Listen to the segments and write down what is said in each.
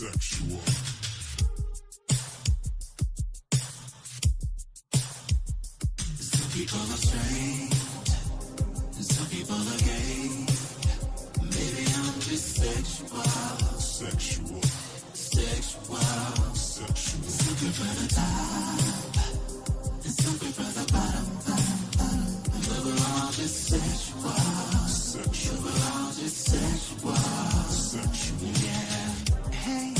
Sexual. Some people are straight, and some people are gay. Maybe I'm just sexual. Sexual. Sexual. Sexual. Something for the top, and something for the bottom. But we're all just sexual. Sexual. We're all just sexual. Sexual. Yeah. Hey,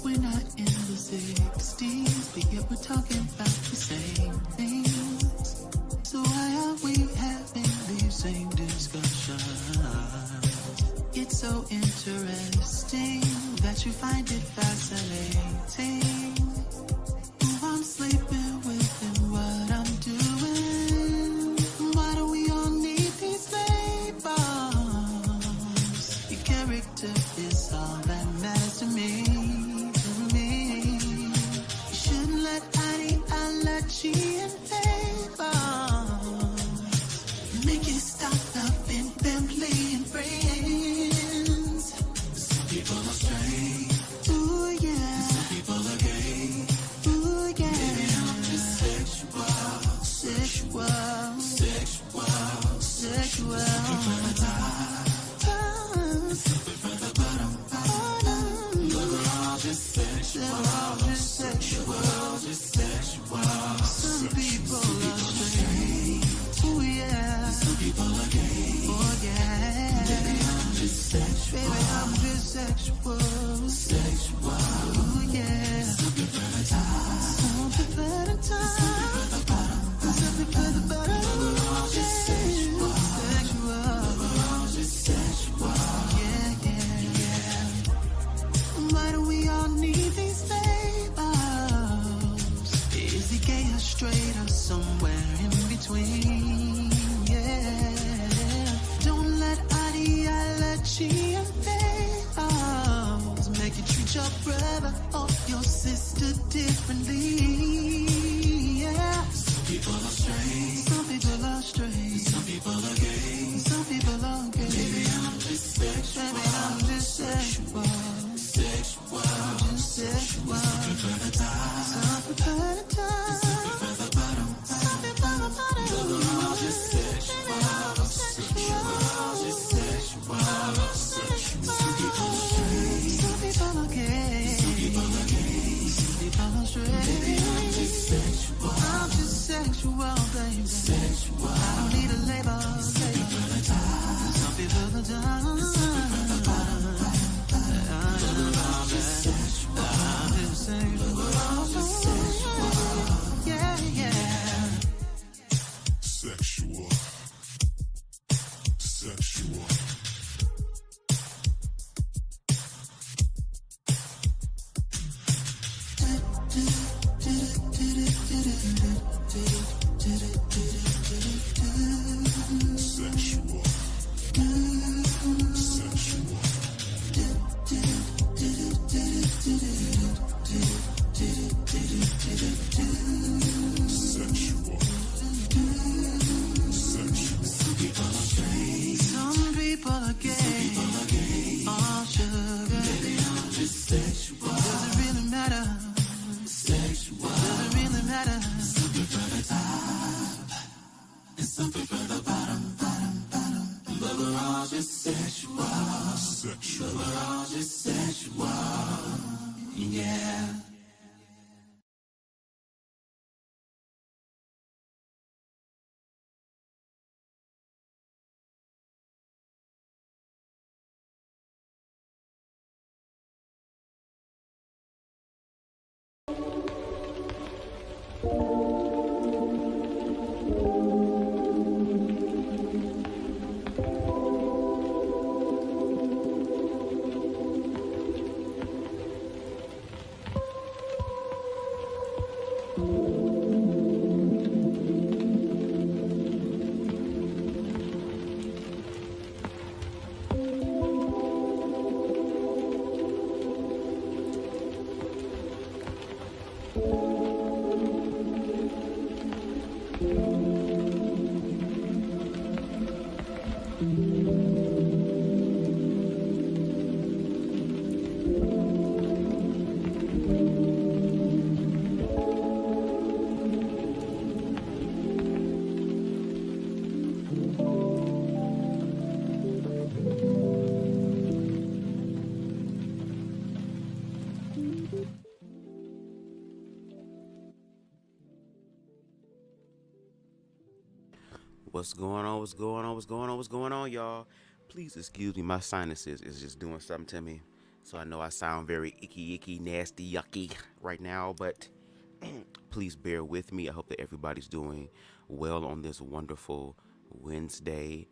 we're not in the 60s, but yet we're talking about the same things. So why are we having these same discussions? It's so interesting that you find it fascinating. Who I'm sleeping with and what I'm doing. Why do we all need these labels? Your character is all that matters to me. You shouldn't let ideology and favors make you stop loving family and friends. Some people are straight. Ooh, yeah. Some people are gay. Ooh, yeah. Maybe I'm just sexual. Sexual. Sexual. Sexual. Something for the top. Something for the bottom. But we're all just sexual. We're all just sexual. We're all just sexual. Some people are straight. Ooh, yeah. Some people are gay. Oh, yeah. Baby, I'm just sexual. Baby, I'm just sexual. Sexual. Ooh, yeah. Something for the top. Something for the top. Something for the bottom. Something for the bottom. But we're all just sexual. Sexual. But we're all just sexual. Yeah, yeah, yeah. Why do we all need these labels? Is he gay or straight or somewhere in between? Yeah. Don't let ideology and favors make you treat your brother or your sister differently. Yeah. Some people are straight. Some people are straight. Some people are gay. Some people are gay. Maybe I'm just sexual. Maybe I'm just sexual. Sexual. I'm just sexual. Something for the top. Something for the top. Something for the bottom. Something for the bottom. But we're all just sexual. Sexual. We're all just sexual. Sexual. Some people are straight. Some people are gay. Some people are gay. Some people are straight. Maybe I'm just sexual. I'm just sexual, baby. Sexual. I don't need a label. Something for the top. Something for the top. Something for the bottom. But we're all just sexual. I'm just sexual. But we're all just sexual. Yeah, yeah. Sexual. Sexual. Sexual. Sexual. Sexual. Some people are straight. Some people are gay. Some people are gay. All sugar. Maybe I'm just sexual. Does it really matter? Sexual. Does it really matter? Something for the top and something for the bottom. But we're all just sexual. Sexual. But we're all just sexual. Yeah. What's going on? What's going on? What's going on? What's going on, y'all? Please excuse me. My sinuses is just doing something to me. So I know I sound very icky, nasty, yucky right now, but please bear with me. I hope that everybody's doing well on this wonderful Wednesday.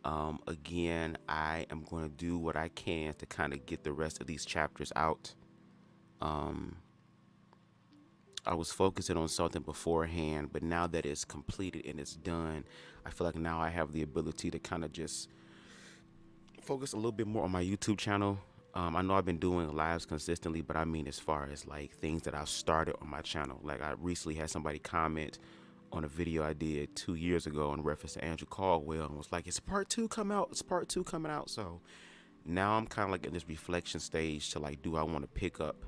Again, I am going to do what I can to kind of get the rest of these chapters out. Um, I was focusing on something beforehand, but now that it's completed and it's done, I feel like now I have the ability to kind of just focus a little bit more on my YouTube channel. I know I've been doing lives consistently, but I mean as far as like things that I've started on my channel. Like I recently had somebody comment on a video I did 2 years ago in reference to Andrew Caldwell and was like, "It's part two come out. It's part two coming out." So now I'm kind of like in this reflection stage to like, do I want to pick up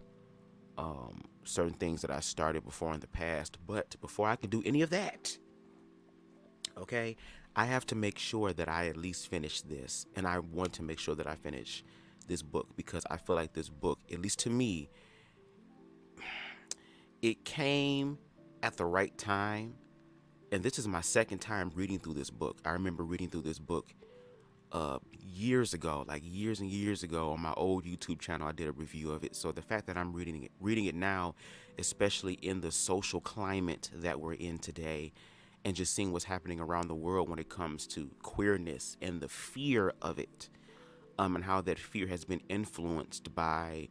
certain things that I started before in the past? But before I can do any of that, okay, I have to make sure that I at least finish this. And I want to make sure that I finish this book because I feel like this book, at least to me, it came at the right time. And this is my second time reading through this book. I remember reading through this book years ago, like years and years ago on my old YouTube channel. I did a review of it. So the fact that I'm reading it now, especially in the social climate that we're in today, and just seeing what's happening around the world when it comes to queerness and the fear of it, and how that fear has been influenced by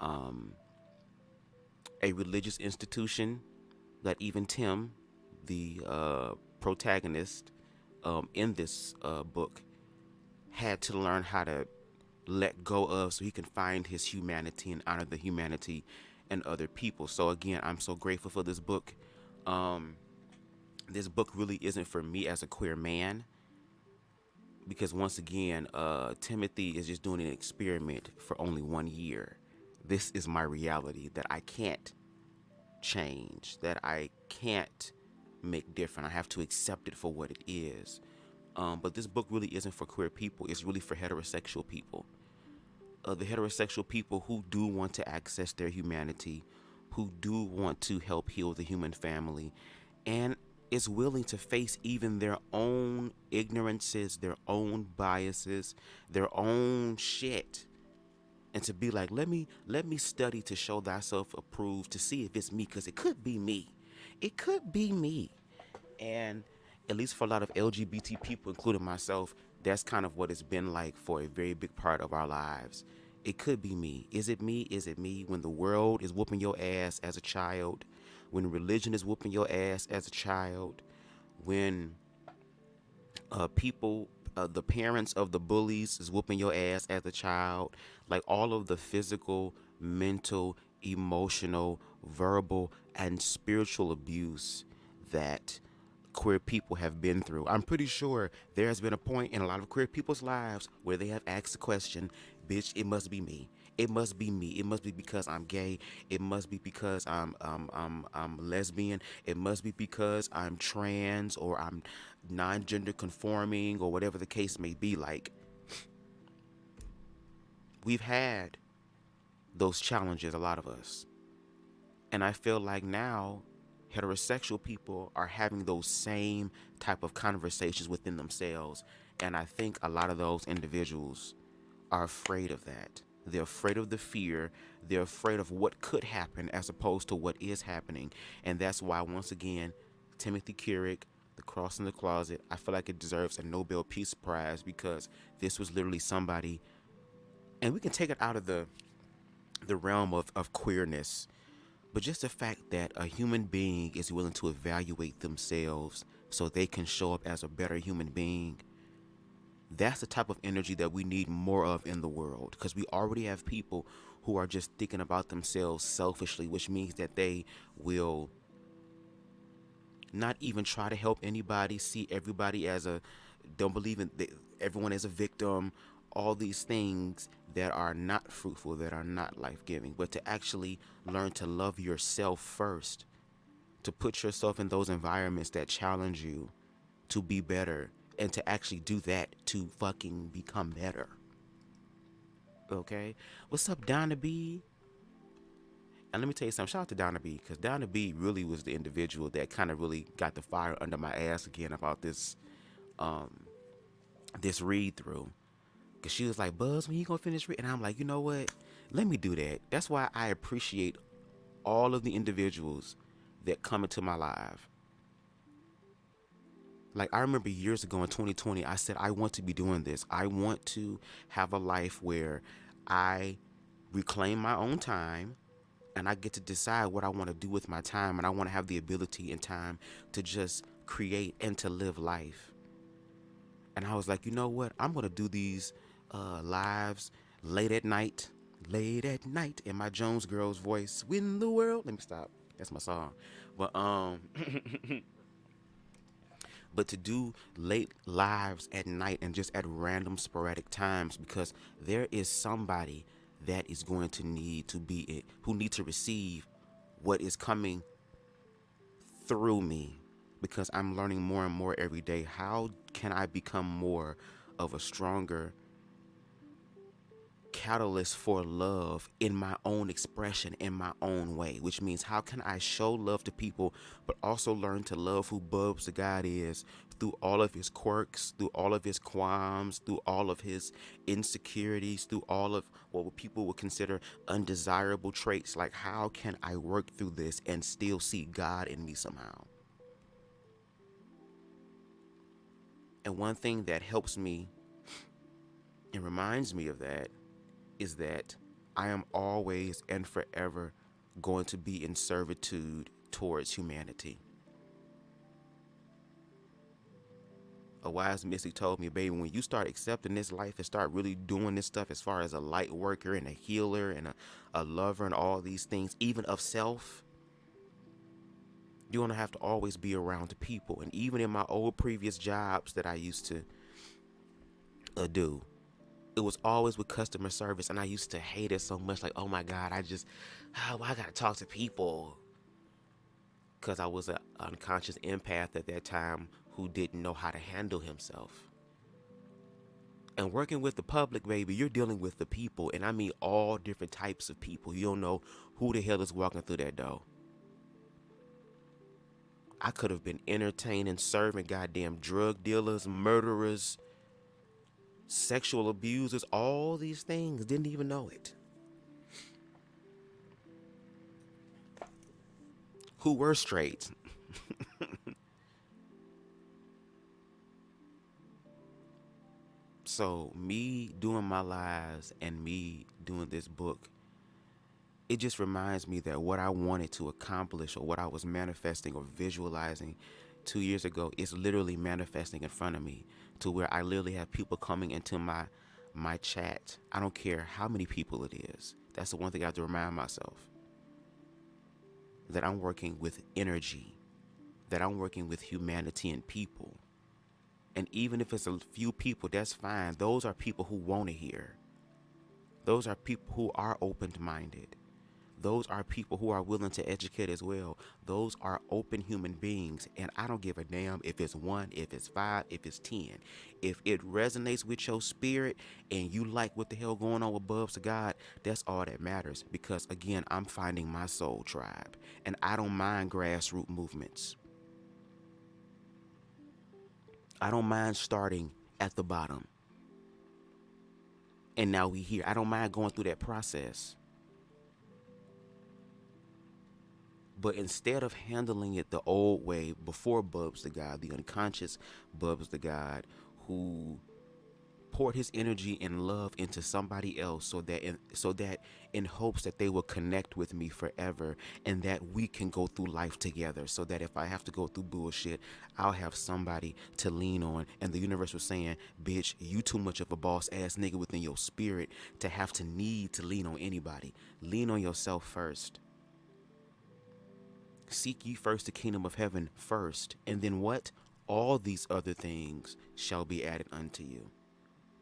a religious institution that even Tim, the protagonist in this book, had to learn how to let go of so he can find his humanity and honor the humanity in other people. So again, I'm so grateful for this book. This book really isn't for me as a queer man because once again, Timothy is just doing an experiment for only 1 year. This is my reality that I can't change, that I can't make different. I have to accept it for what it is. But this book really isn't for queer people. It's really for heterosexual people. The heterosexual people who do want to access their humanity, who do want to help heal the human family, and is willing to face even their own ignorances, their own biases, their own shit, and to be like, let me study to show thyself approved to see if it's me, because it could be me. It could be me. And at least for a lot of LGBT people, including myself, that's kind of what it's been like for a very big part of our lives. It could be me. Is it me? Is it me? When the world is whooping your ass as a child, when religion is whooping your ass as a child, when people, the parents of the bullies is whooping your ass as a child, like all of the physical, mental, emotional, verbal, and spiritual abuse that queer people have been through. I'm pretty sure there has been a point in a lot of queer people's lives where they have asked the question, bitch, it must be me. It must be me. It must be because I'm gay. It must be because I'm lesbian. It must be because I'm trans or I'm non-gender conforming or whatever the case may be. Like, we've had those challenges, a lot of us. And I feel like now heterosexual people are having those same type of conversations within themselves. And I think a lot of those individuals are afraid of that. They're afraid of the fear. They're afraid of what could happen as opposed to what is happening. And that's why, once again, Timothy Kurek, The Cross in the Closet, I feel like it deserves a Nobel Peace Prize because this was literally somebody, and we can take it out of the realm of queerness, but just the fact that a human being is willing to evaluate themselves so they can show up as a better human being, that's the type of energy that we need more of in the world, because we already have people who are just thinking about themselves selfishly, which means that they will not even try to help anybody, see everybody as a, don't believe in everyone as a victim, all these things that are not fruitful, that are not life-giving, but to actually learn to love yourself first, to put yourself in those environments that challenge you to be better, and to actually do that to fucking become better. Okay? What's up, Donna B? And let me tell you something. Shout out to Donna B, because Donna B really was the individual that kind of really got the fire under my ass again about this um this read through, because she was like, Buzz, when you gonna finish reading? And I'm like, you know what? Let me do that. That's why I appreciate all of the individuals that come into my life. Like, I remember years ago in 2020, I said, I want to be doing this. I want to have a life where I reclaim my own time and I get to decide what I want to do with my time. And I want to have the ability and time to just create and to live life. And I was like, you know what? I'm going to do these lives late at night in my Jones Girls voice. When the world, let me stop. That's my song. But but to do late lives at night and just at random sporadic times, because there is somebody that is going to need to be it, who need to receive what is coming through me, because I'm learning more and more every day. How can I become more of a stronger catalyst for love in my own expression, in my own way? Which means, how can I show love to people but also learn to love who BubzDaGawd is, through all of his quirks, through all of his qualms, through all of his insecurities, through all of what people would consider undesirable traits? Like, how can I work through this and still see God in me somehow? And one thing that helps me and reminds me of that is that I am always and forever going to be in servitude towards humanity. A wise mystic told me, baby, when you start accepting this life and start really doing this stuff as far as a light worker and a healer and a lover and all these things, even of self, you're going to have to always be around the people. And even in my old previous jobs that I used to do, it was always with customer service, and I used to hate it so much. Like, oh my God, I gotta talk to people, because I was an unconscious empath at that time who didn't know how to handle himself. And working with the public, baby, you're dealing with the people, and I mean all different types of people. You don't know who the hell is walking through that door. I could have been entertaining, serving goddamn drug dealers, murderers, sexual abusers, all these things, didn't even know it. Who were straight. So me doing my lives and me doing this book, it just reminds me that what I wanted to accomplish, or what I was manifesting or visualizing 2 years ago, is literally manifesting in front of me, to where I literally have people coming into my chat. I don't care how many people it is. That's the one thing I have to remind myself, that I'm working with energy, that I'm working with humanity and people. And even if it's a few people, that's fine. Those are people who want to hear. Those are people who are open-minded. Those are people who are willing to educate as well. Those are open human beings. And I don't give a damn if it's 1, if it's 5, if it's 10. If it resonates with your spirit and you like what the hell going on with BubzDaGawd, that's all that matters. Because again, I'm finding my soul tribe. And I don't mind grassroots movements. I don't mind starting at the bottom. And now we here. I don't mind going through that process. But instead of handling it the old way before BubzDaGawd, the unconscious BubzDaGawd, who poured his energy and love into somebody else, so that in hopes that they will connect with me forever, and that we can go through life together, so that if I have to go through bullshit, I'll have somebody to lean on. And the universe was saying, bitch, you too much of a boss ass nigga within your spirit to have to need to lean on anybody. Lean on yourself first. Seek ye first the kingdom of heaven first, and then what? All these other things shall be added unto you.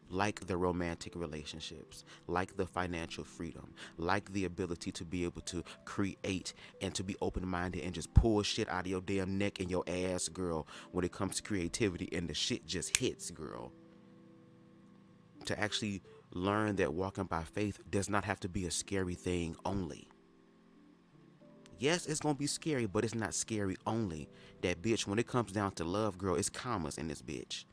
Like the romantic relationships, like the financial freedom, like the ability to be able to create and to be open-minded and just pull shit out of your damn neck and your ass, girl, when it comes to creativity, and the shit just hits, girl. To actually learn that walking by faith does not have to be a scary thing only. Yes, it's going to be scary, but it's not scary only. That bitch, when it comes down to love, girl, it's commas in this bitch.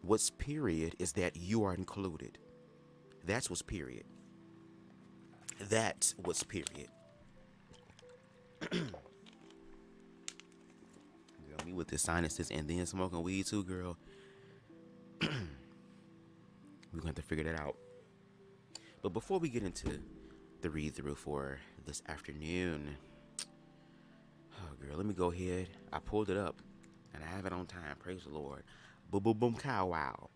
What's period is that you are included. That's what's period. That's what's period. Girl, me with the sinuses and then smoking weed too, girl. We're gonna have to figure that out. But before we get into the read through for this afternoon, oh girl, let me go ahead. I pulled it up and I have it on time. Praise the Lord. Boom, boom, boom, cow, wow.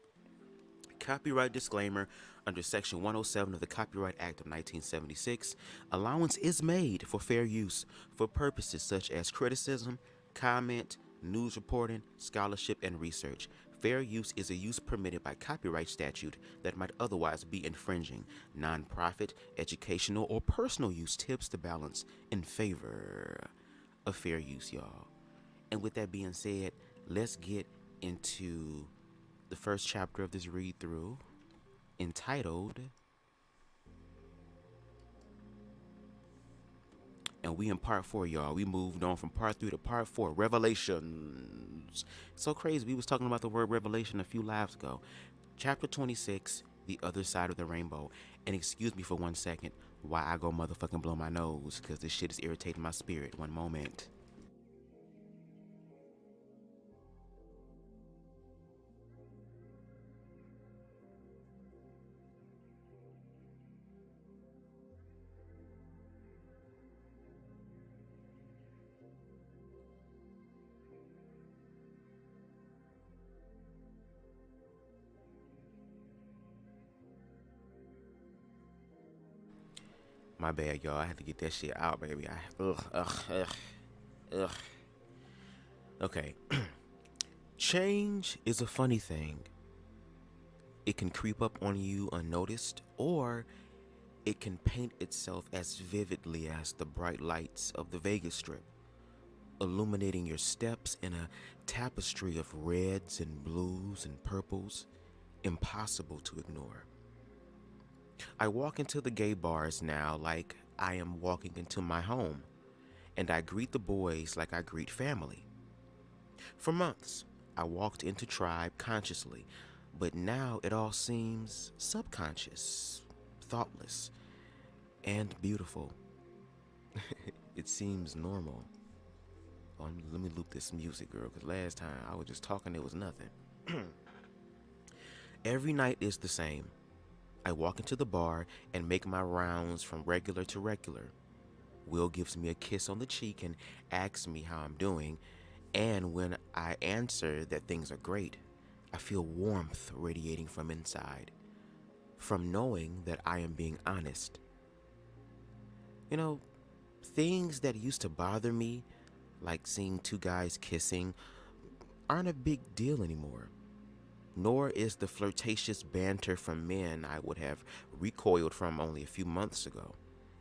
Copyright disclaimer. Under Section 107 of the Copyright Act of 1976, allowance is made for fair use for purposes such as criticism, comment, news reporting, scholarship, and research. Fair use is a use permitted by copyright statute that might otherwise be infringing. Nonprofit, educational, or personal use tips the balance in favor of fair use, y'all. And with that being said, let's get into the first chapter of this read through, entitled, and we in part 4, y'all. We moved on from part 3 to part 4, Revelations. So crazy, we was talking about the word revelation a few lives ago. Chapter 26, The Other Side of the Rainbow. And excuse me for 1 second why I go motherfucking blow my nose, because this shit is irritating my spirit. One moment. My bad, y'all. I had to get that shit out, baby. Ugh. Okay. Change is a funny thing. It can creep up on you unnoticed, or it can paint itself as vividly as the bright lights of the Vegas Strip, illuminating your steps in a tapestry of reds and blues and purples, impossible to ignore. I walk into the gay bars now like I am walking into my home, and I greet the boys like I greet family. For months, I walked into Tribe consciously, but now it all seems subconscious, thoughtless, and beautiful. It seems normal. Oh, let me loop this music, girl, because last time I was just talking, it was nothing. Every night is the same. I walk into the bar and make my rounds from regular to regular. Will gives me a kiss on the cheek and asks me how I'm doing, and when I answer that things are great, I feel warmth radiating from inside, from knowing that I am being honest. You know, things that used to bother me, like seeing two guys kissing, aren't a big deal anymore. Nor is the flirtatious banter from men I would have recoiled from only a few months ago.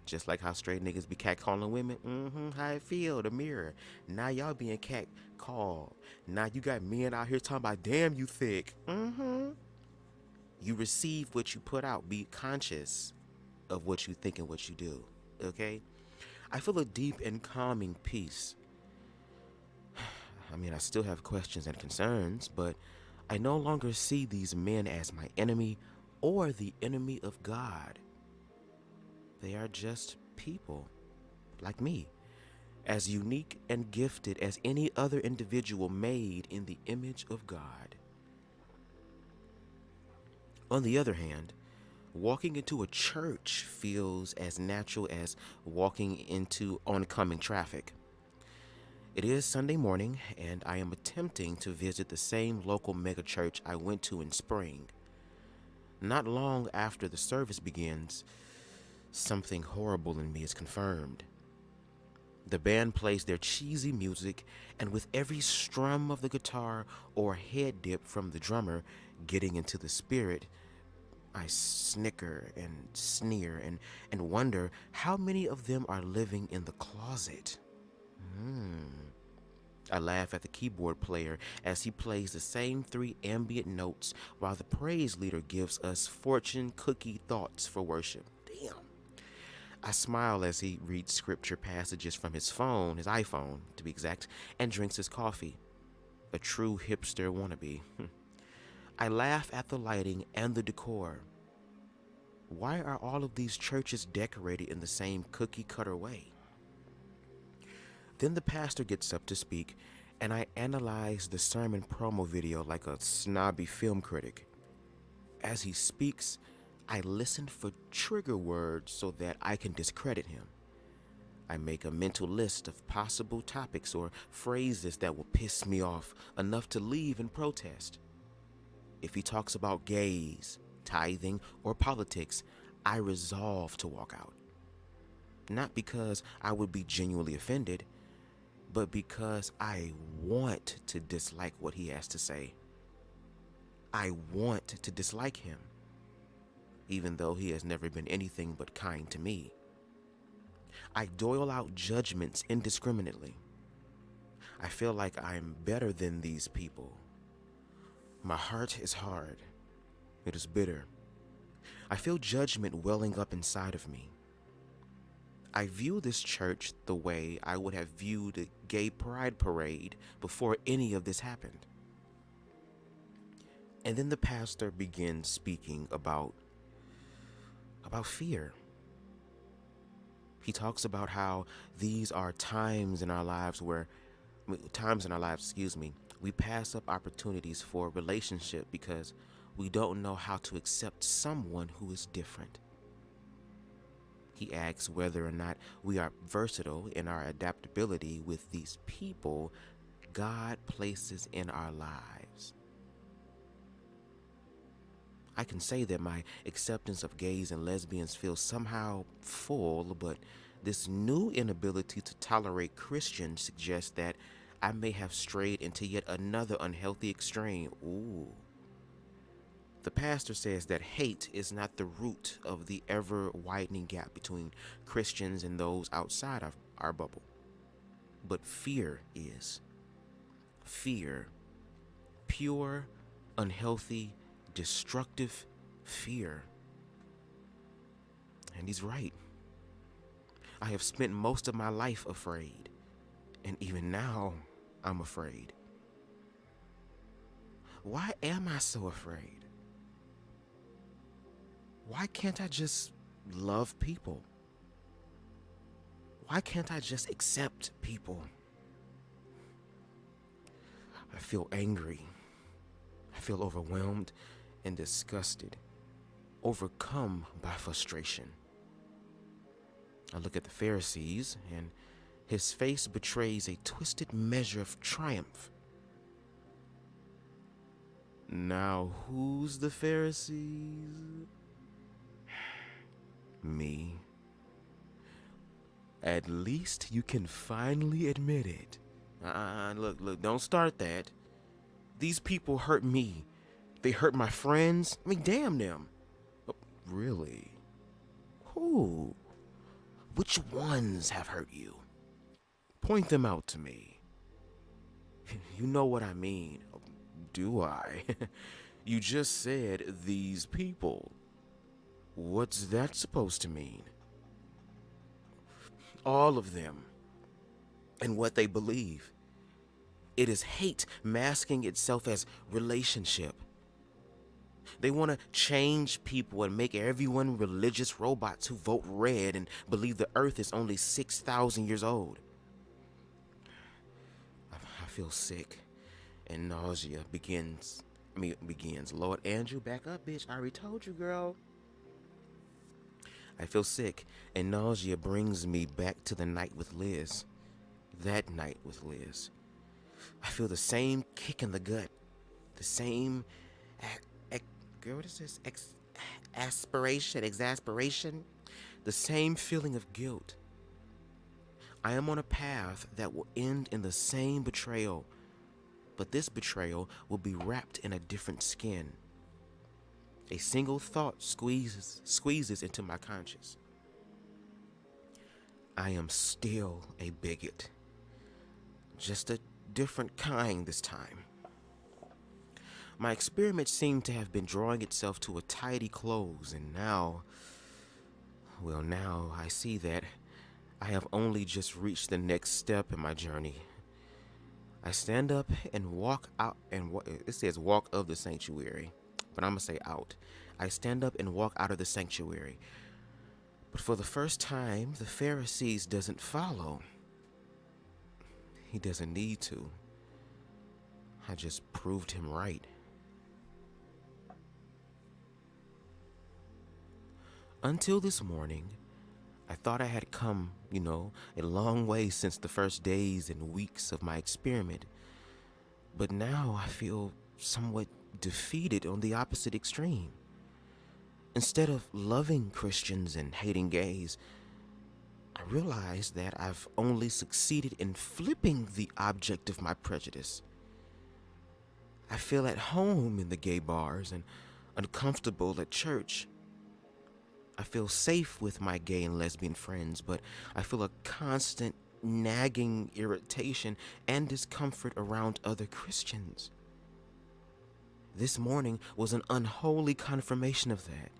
Just like how straight niggas be catcalling women. How it feel, the mirror. Now y'all being catcalled. Now you got men out here talking about, damn, you thick. You receive what you put out. Be conscious of what you think and what you do. Okay? I feel a deep and calming peace. I mean, I still have questions and concerns, but I no longer see these men as my enemy or the enemy of God. They are just people, like me, as unique and gifted as any other individual made in the image of God. On the other hand, walking into a church feels as natural as walking into oncoming traffic. It is Sunday morning, and I am attempting to visit the same local megachurch I went to in spring. Not long after the service begins, something horrible in me is confirmed. The band plays their cheesy music, and with every strum of the guitar or head dip from the drummer getting into the spirit, I snicker and sneer and wonder how many of them are living in the closet. I laugh at the keyboard player as he plays the same 3 ambient notes while the praise leader gives us fortune cookie thoughts for worship. Damn. I smile as he reads scripture passages from his phone, his iPhone to be exact, and drinks his coffee. A true hipster wannabe. I laugh at the lighting and the decor. Why are all of these churches decorated in the same cookie cutter way? Then the pastor gets up to speak, and I analyze the sermon promo video like a snobby film critic. As he speaks, I listen for trigger words so that I can discredit him. I make a mental list of possible topics or phrases that will piss me off enough to leave and protest. If he talks about gays, tithing, or politics, I resolve to walk out. Not because I would be genuinely offended, but because I want to dislike what he has to say. I want to dislike him, even though he has never been anything but kind to me. I dole out judgments indiscriminately. I feel like I'm better than these people. My heart is hard. It is bitter. I feel judgment welling up inside of me. I view this church the way I would have viewed a gay pride parade before any of this happened. And then the pastor begins speaking about fear. He talks about how these are times in our lives, we pass up opportunities for a relationship because we don't know how to accept someone who is different. He asks whether or not we are versatile in our adaptability with these people God places in our lives. I can say that my acceptance of gays and lesbians feels somehow full, but this new inability to tolerate Christians suggests that I may have strayed into yet another unhealthy extreme. Ooh. The pastor says that hate is not the root of the ever-widening gap between Christians and those outside of our bubble, but fear is. Fear. Pure, unhealthy, destructive fear. And he's right. I have spent most of my life afraid, and even now I'm afraid. Why am I so afraid? Why can't I just love people? Why can't I just accept people? I feel angry. I feel overwhelmed and disgusted, overcome by frustration. I look at the Pharisees, and his face betrays a twisted measure of triumph. Now, who's the Pharisees? Me. At least you can finally admit it. Look, don't start that. These people hurt me. They hurt my friends. I mean, damn them. Oh, really? Who? Which ones have hurt you? Point them out to me. You know what I mean. Do I? You just said these people. What's that supposed to mean? All of them. And what they believe. It is hate masking itself as relationship. They want to change people and make everyone religious robots who vote red and believe the earth is only 6,000 years old. I feel sick and nausea begins. Lord Andrew, back up, bitch. I already told you, girl. I feel sick and nausea brings me back to the night with Liz. That night with Liz. I feel the same kick in the gut. The same... what is this? Exasperation? The same feeling of guilt. I am on a path that will end in the same betrayal, but this betrayal will be wrapped in a different skin. A single thought squeezes into my conscience. I am still a bigot. Just a different kind this time. My experiment seemed to have been drawing itself to a tidy close, and now I see that I have only just reached the next step in my journey. I stand up and walk out, and it says walk of the sanctuary, but I'm going to say out. I stand up and walk out of the sanctuary. But for the first time, the Pharisees doesn't follow. He doesn't need to. I just proved him right. Until this morning, I thought I had come, a long way since the first days and weeks of my experiment. But now I feel somewhat defeated on the opposite extreme. Instead of loving Christians and hating gays, I realize that I've only succeeded in flipping the object of my prejudice. I feel at home in the gay bars and uncomfortable at church. I feel safe with my gay and lesbian friends, but I feel a constant nagging irritation and discomfort around other Christians. This morning was an unholy confirmation of that.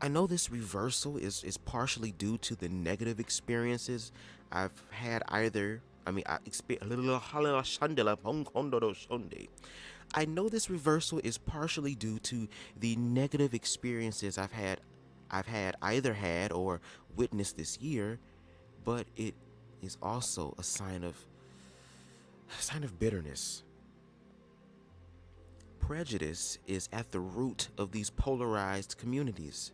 I know this reversal is partially due to the negative experiences I've had I know this reversal is partially due to the negative experiences I've had or witnessed this year, but it is also a sign of bitterness. Prejudice is at the root of these polarized communities,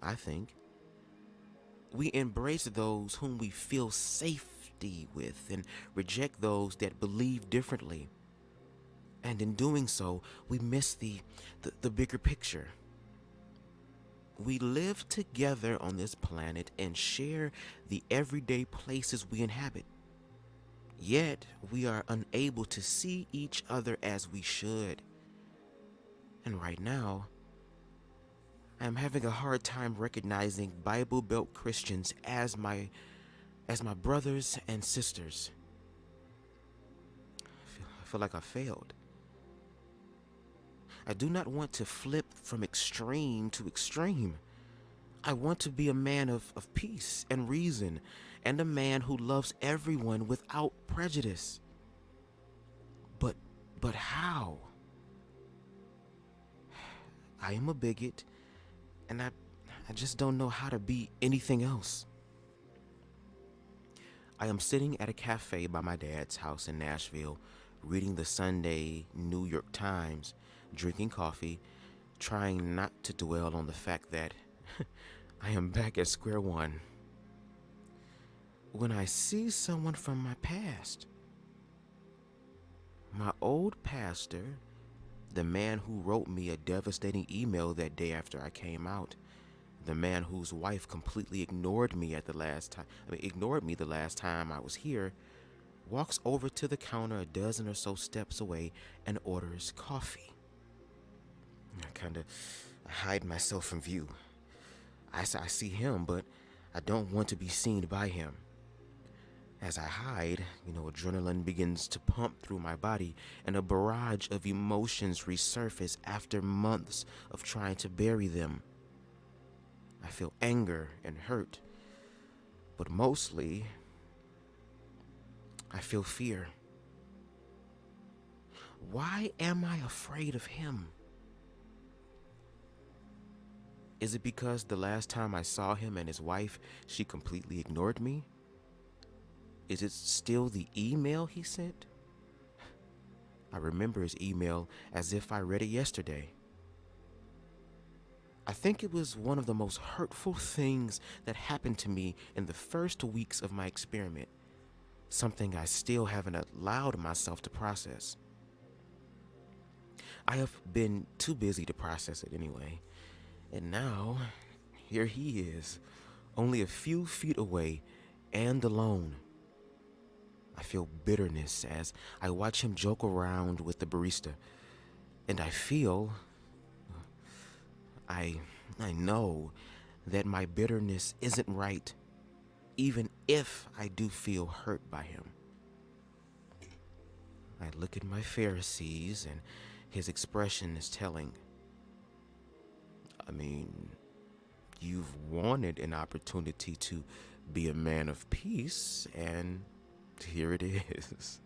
I think. We embrace those whom we feel safety with and reject those that believe differently. And in doing so, we miss the bigger picture. We live together on this planet and share the everyday places we inhabit. Yet, we are unable to see each other as we should. And right now, I'm having a hard time recognizing Bible Belt Christians as my brothers and sisters. I feel like I failed. I do not want to flip from extreme to extreme. I want to be a man of peace and reason, and a man who loves everyone without prejudice. But how? I am a bigot, and I just don't know how to be anything else. I am sitting at a cafe by my dad's house in Nashville, reading the Sunday New York Times, drinking coffee, trying not to dwell on the fact that I am back at square one. When I see someone from my past, my old pastor, the man who wrote me a devastating email that day after I came out, the man whose wife completely ignored me the last time I was here, walks over to the counter a dozen or so steps away and orders coffee. I hide myself from view. I see him, but I don't want to be seen by him. As I hide, adrenaline begins to pump through my body, and a barrage of emotions resurface after months of trying to bury them. I feel anger and hurt, but mostly, I feel fear. Why am I afraid of him? Is it because the last time I saw him and his wife, she completely ignored me? Is it still the email he sent? I remember his email as if I read it yesterday. I think it was one of the most hurtful things that happened to me in the first weeks of my experiment, something I still haven't allowed myself to process. I have been too busy to process it anyway, and now, here he is, only a few feet away and alone. I feel bitterness as I watch him joke around with the barista, and I know that my bitterness isn't right, even if I do feel hurt by him. I look at my Pharisees, and his expression is telling. You've wanted an opportunity to be a man of peace, and here it is.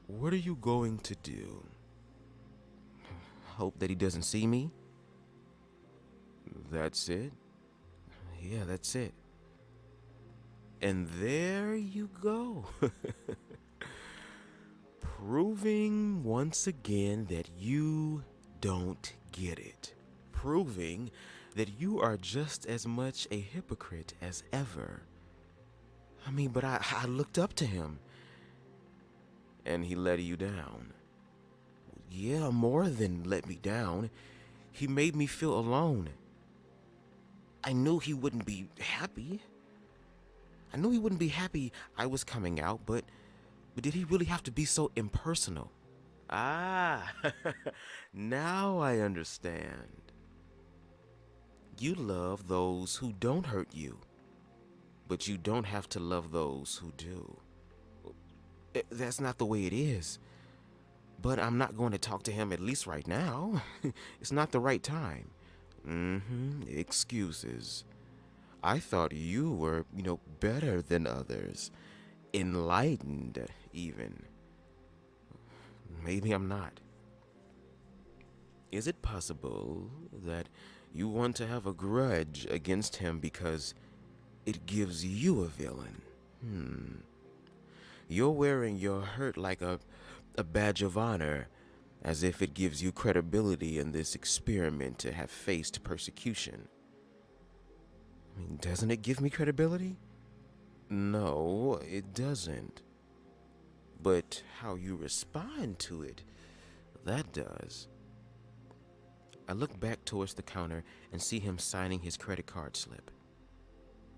What are you going to do? Hope that he doesn't see me? That's it? Yeah, that's it. And there you go. Proving once again that you don't get it. Proving that you are just as much a hypocrite as ever. I mean, but I looked up to him. And he let you down. Yeah, more than let me down. He made me feel alone. I knew he wouldn't be happy. I knew he wouldn't be happy I was coming out, but did he really have to be so impersonal? Ah, now I understand. You love those who don't hurt you, but you don't have to love those who do. That's not the way it is. But I'm not going to talk to him, at least right now. It's not the right time. Excuses. I thought you were, better than others. Enlightened, even. Maybe I'm not. Is it possible that you want to have a grudge against him because it gives you a villain? You're wearing your hurt like a badge of honor, as if it gives you credibility in this experiment to have faced persecution. I mean, doesn't it give me credibility? No, it doesn't. But how you respond to it, that does. I look back towards the counter and see him signing his credit card slip.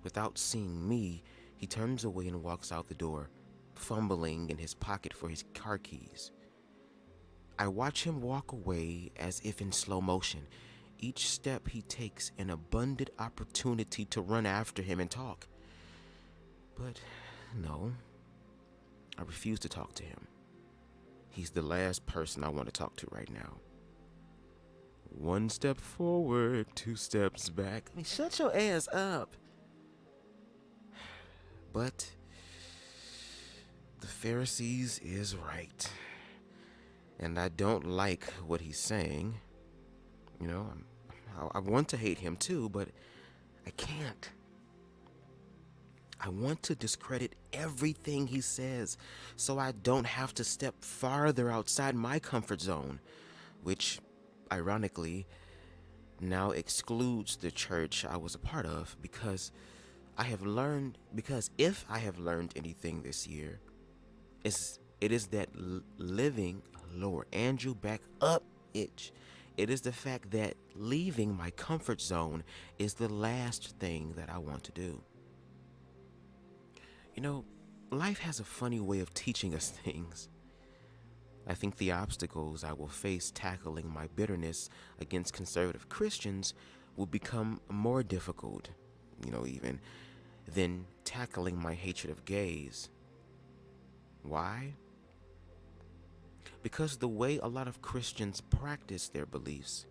Without seeing me, he turns away and walks out the door, fumbling in his pocket for his car keys. I watch him walk away as if in slow motion, each step he takes an abundant opportunity to run after him and talk. But no, I refuse to talk to him. He's the last person I want to talk to right now. One step forward, two steps back. I mean, shut your ass up. But the Pharisees is right. And I don't like what he's saying. I want to hate him too, but I can't. I want to discredit everything he says so I don't have to step farther outside my comfort zone, which, ironically, now excludes the church I was a part of because if I have learned anything this year, it is that living, lower Andrew, back up, itch. It is the fact that leaving my comfort zone is the last thing that I want to do. Life has a funny way of teaching us things. I think the obstacles I will face tackling my bitterness against conservative Christians will become more difficult, even than tackling my hatred of gays. Why? Because the way a lot of Christians practice their beliefs,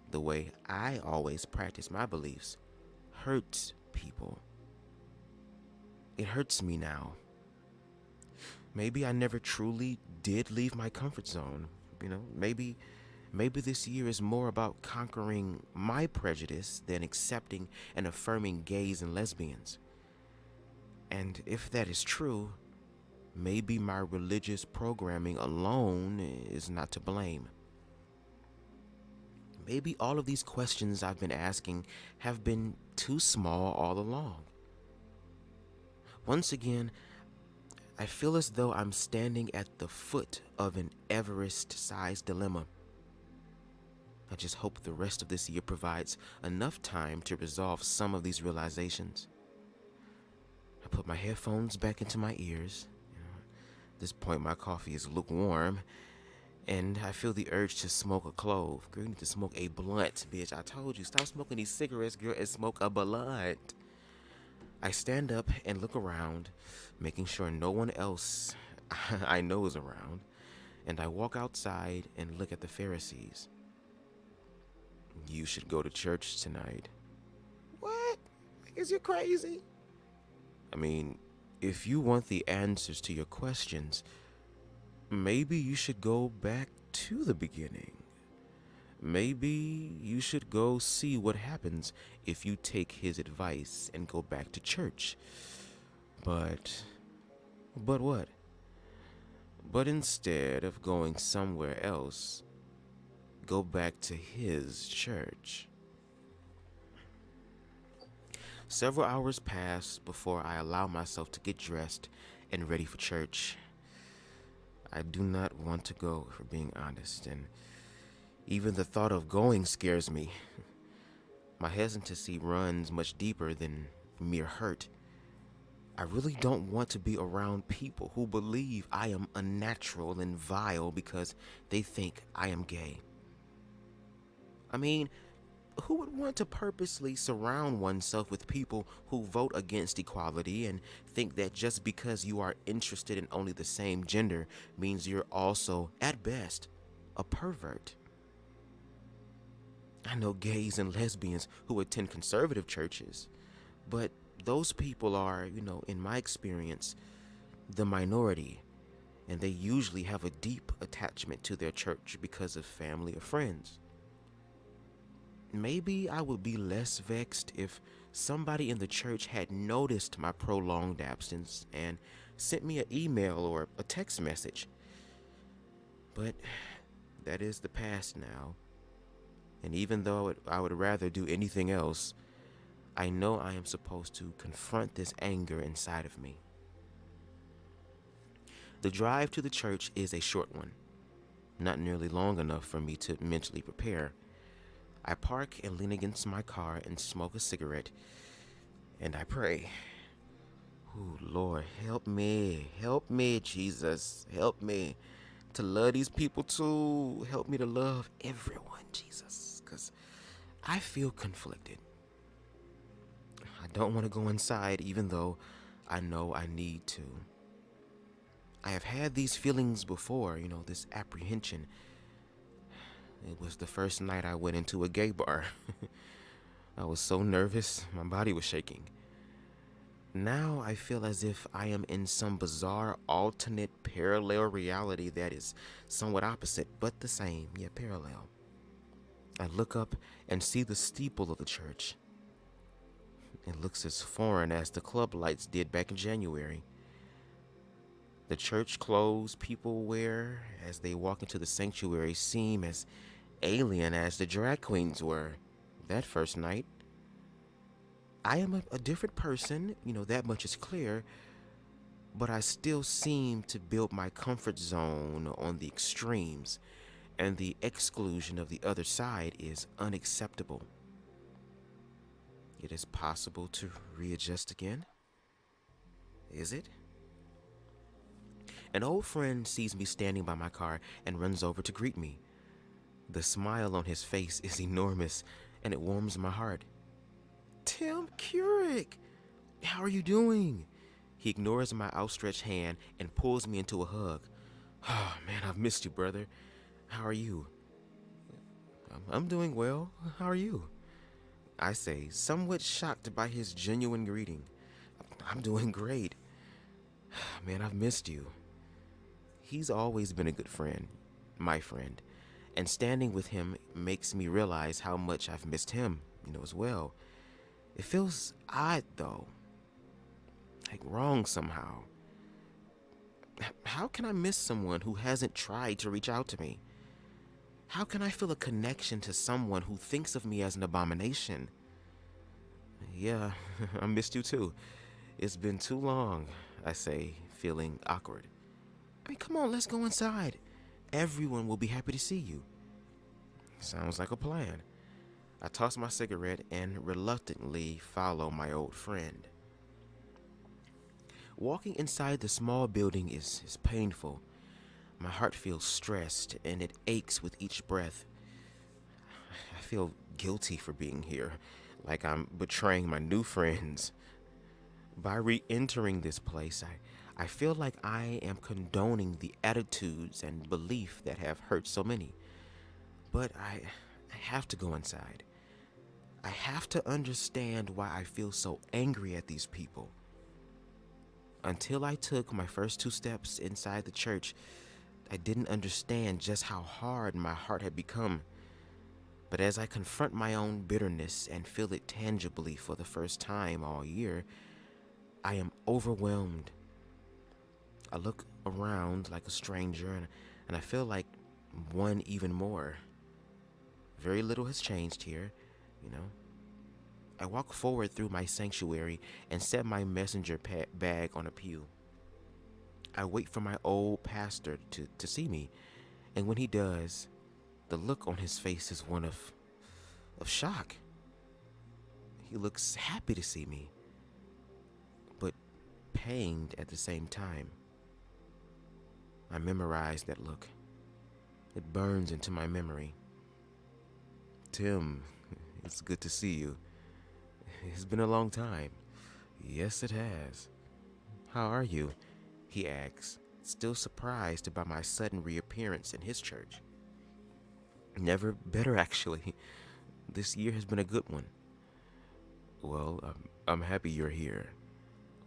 the way I always practice my beliefs, hurts people. It hurts me now. Maybe I never truly did leave my comfort zone. Maybe this year is more about conquering my prejudice than accepting and affirming gays and lesbians. And if that is true, maybe my religious programming alone is not to blame. Maybe all of these questions I've been asking have been too small all along. Once again, I feel as though I'm standing at the foot of an Everest-sized dilemma. I just hope the rest of this year provides enough time to resolve some of these realizations. I put my headphones back into my ears. At this point, my coffee is lukewarm, and I feel the urge to smoke a clove. Girl, you need to smoke a blunt, bitch. I told you, stop smoking these cigarettes, girl, and smoke a blunt. I stand up and look around, making sure no one else I know is around, and I walk outside and look at the Pharisees. You should go to church tonight. What? Is you crazy? I mean, if you want the answers to your questions, maybe you should go back to the beginning. Maybe you should go see what happens if you take his advice and go back to church. But what? But instead of going somewhere else, go back to his church. Several hours pass before I allow myself to get dressed and ready for church. I do not want to go, for being honest, and even the thought of going scares me. My hesitancy runs much deeper than mere hurt. I really don't want to be around people who believe I am unnatural and vile because they think I am gay. I mean, who would want to purposely surround oneself with people who vote against equality and think that just because you are interested in only the same gender means you're also, at best, a pervert? I know gays and lesbians who attend conservative churches, but those people are, in my experience, the minority, and they usually have a deep attachment to their church because of family or friends. Maybe I would be less vexed if somebody in the church had noticed my prolonged absence and sent me an email or a text message. But that is the past now. And even though I would rather do anything else, I know I am supposed to confront this anger inside of me. The drive to the church is a short one, not nearly long enough for me to mentally prepare. I park and lean against my car and smoke a cigarette, and I pray. Ooh, Lord, help me, Jesus, help me to love these people too. Help me to love everyone, Jesus, because I feel conflicted. I don't want to go inside even though I know I need to. I have had these feelings before, this apprehension. It was the first night I went into a gay bar. I was so nervous, my body was shaking. Now I feel as if I am in some bizarre alternate parallel reality that is somewhat opposite, but the same, yet parallel. I look up and see the steeple of the church. It looks as foreign as the club lights did back in January. The church clothes people wear as they walk into the sanctuary seem as alien as the drag queens were that first night. I am a different person, that much is clear, but I still seem to build my comfort zone on the extremes, and the exclusion of the other side is unacceptable. It is possible to readjust again? Is it? An old friend sees me standing by my car and runs over to greet me. The smile on his face is enormous, and it warms my heart. Tim Kurek, how are you doing? He ignores my outstretched hand and pulls me into a hug. Oh, man, I've missed you, brother. How are you? I'm doing well. How are you? I say, somewhat shocked by his genuine greeting. I'm doing great. Man, I've missed you. He's always been a good friend, my friend, and standing with him makes me realize how much I've missed him, as well. It feels odd, though, like wrong somehow. How can I miss someone who hasn't tried to reach out to me? How can I feel a connection to someone who thinks of me as an abomination? Yeah, I missed you too. It's been too long, I say, feeling awkward. I mean, come on, let's go inside. Everyone will be happy to see you. Sounds like a plan. I toss my cigarette and reluctantly follow my old friend. Walking inside the small building is painful. My heart feels stressed and it aches with each breath. I feel guilty for being here, like I'm betraying my new friends. By re-entering this place, I feel like I am condoning the attitudes and belief that have hurt so many. But I have to go inside. I have to understand why I feel so angry at these people. Until I took my first two steps inside the church, I didn't understand just how hard my heart had become. But as I confront my own bitterness and feel it tangibly for the first time all year, I am overwhelmed. I look around like a stranger and I feel like one even more. Very little has changed here, you know. I walk forward through my sanctuary and set my messenger bag on a pew. I wait for my old pastor to see me, and when he does, the look on his face is one of shock. He looks happy to see me, but pained at the same time. I memorize that look. It burns into my memory. Tim, it's good to see you. It's been a long time. Yes, it has. How are you? He asks, still surprised by my sudden reappearance in his church. Never better, actually. This year has been a good one. Well, I'm happy you're here.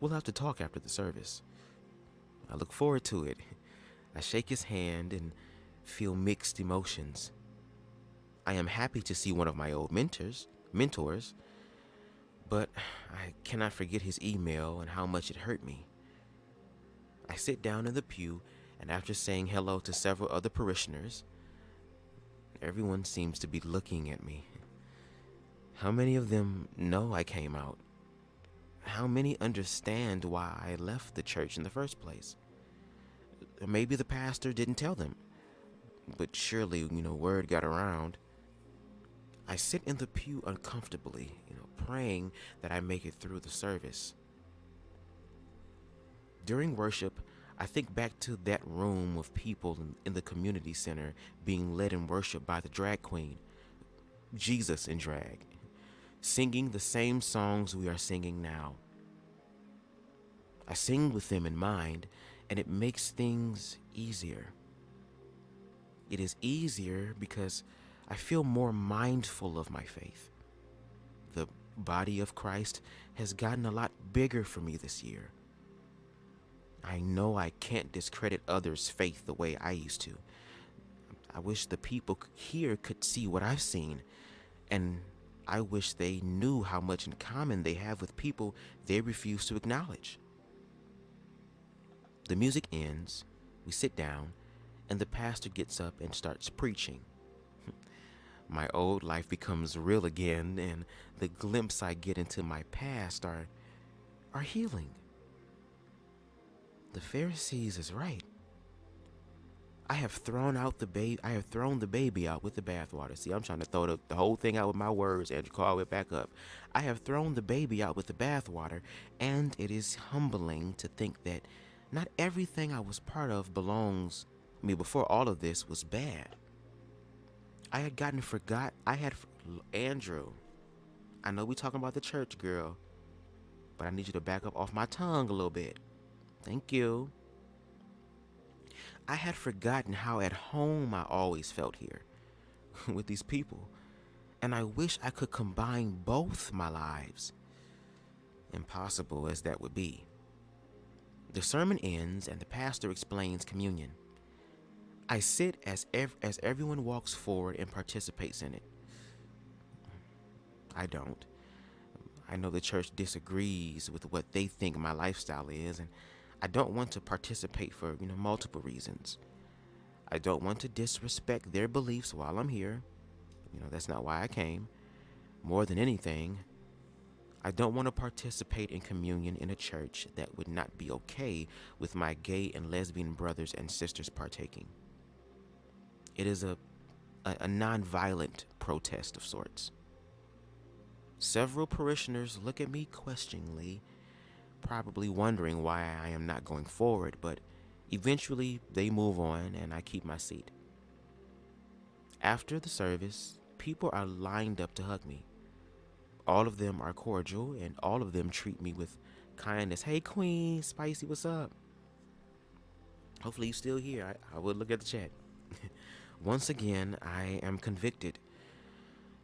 We'll have to talk after the service. I look forward to it. I shake his hand and feel mixed emotions. I am happy to see one of my old mentors, but I cannot forget his email and how much it hurt me. I sit down in the pew, and after saying hello to several other parishioners, everyone seems to be looking at me. How many of them know I came out? How many understand why I left the church in the first place? Maybe the pastor didn't tell them, but surely, word got around. I sit in the pew uncomfortably, praying that I make it through the service. During worship, I think back to that room of people in the community center being led in worship by the drag queen, Jesus in drag, singing the same songs we are singing now. I sing with them in mind, and it makes things easier. It is easier because I feel more mindful of my faith. The body of Christ has gotten a lot bigger for me this year. I know I can't discredit others' faith the way I used to. I wish the people here could see what I've seen, and I wish they knew how much in common they have with people they refuse to acknowledge. The music ends, we sit down, and the pastor gets up and starts preaching. My old life becomes real again, and the glimpse I get into my past are healing. The Pharisees is right. I have thrown the baby out with the bathwater. See, I'm trying to throw the whole thing out with my words, and call it back up. I have thrown the baby out with the bathwater, and it is humbling to think that not everything I was part of before all of this was bad. Andrew, I know we talking about the church, girl, but I need you to back up off my tongue a little bit. Thank you. I had forgotten how at home I always felt here with these people, and I wish I could combine both my lives, impossible as that would be. The sermon ends and the pastor explains communion. I sit as everyone walks forward and participates in it. I don't. I know the church disagrees with what they think my lifestyle is, and I don't want to participate for, multiple reasons. I don't want to disrespect their beliefs while I'm here. That's not why I came. More than anything, I don't want to participate in communion in a church that would not be okay with my gay and lesbian brothers and sisters partaking. It is a non-violent protest of sorts. Several parishioners look at me questioningly, probably wondering why I am not going forward, but eventually they move on and I keep my seat. After the service, people are lined up to hug me. All of them are cordial, and all of them treat me with kindness. Hey, Queen, Spicy, what's up? Hopefully you're still here. I would look at the chat. Once again, I am convicted,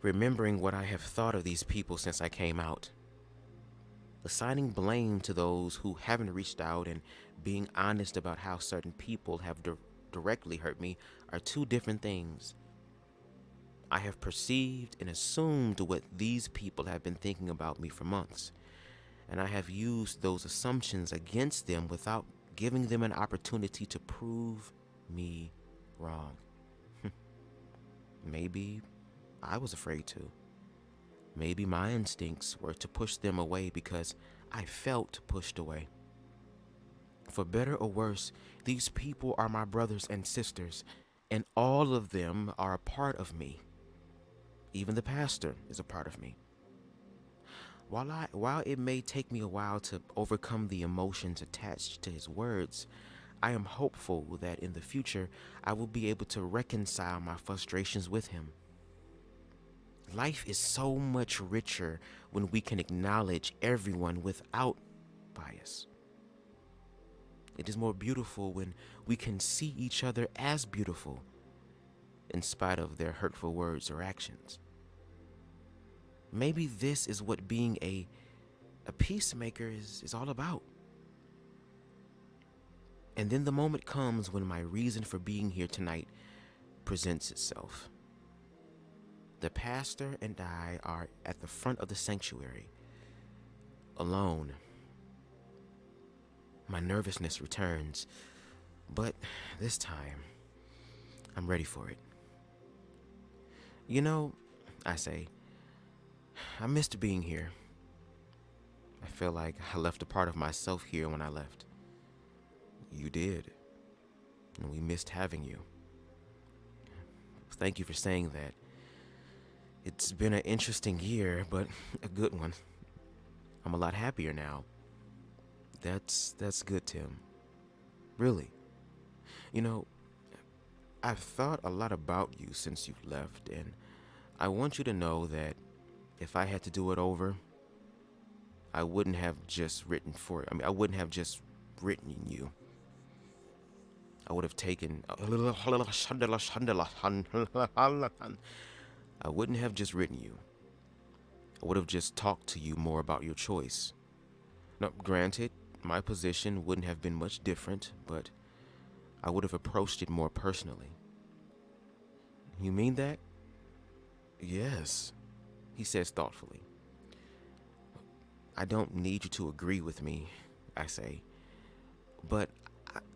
remembering what I have thought of these people since I came out. Assigning blame to those who haven't reached out and being honest about how certain people have directly hurt me are two different things. I have perceived and assumed what these people have been thinking about me for months, and I have used those assumptions against them without giving them an opportunity to prove me wrong. Maybe I was afraid to. Maybe my instincts were to push them away because I felt pushed away. For better or worse, these people are my brothers and sisters, and all of them are a part of me. Even the pastor is a part of me. While it may take me a while to overcome the emotions attached to his words, I am hopeful that in the future I will be able to reconcile my frustrations with him. Life is so much richer when we can acknowledge everyone without bias. It is more beautiful when we can see each other as beautiful in spite of their hurtful words or actions. Maybe this is what being a peacemaker is all about. And then the moment comes when my reason for being here tonight presents itself. The pastor and I are at the front of the sanctuary, alone. My nervousness returns, but this time, I'm ready for it. You know, I say, I missed being here. I feel like I left a part of myself here when I left. You did, and we missed having you. Thank you for saying that. It's been an interesting year, but a good one. I'm a lot happier now. That's good, Tim. Really. You know, I've thought a lot about you since you've left, and I want you to know that if I had to do it over, I wouldn't have just written I wouldn't have just written you. I would have taken I wouldn't have just written you. I would have just talked to you more about your choice. Now, granted, my position wouldn't have been much different, but I would have approached it more personally. You mean that? Yes, he says thoughtfully. I don't need you to agree with me, I say, but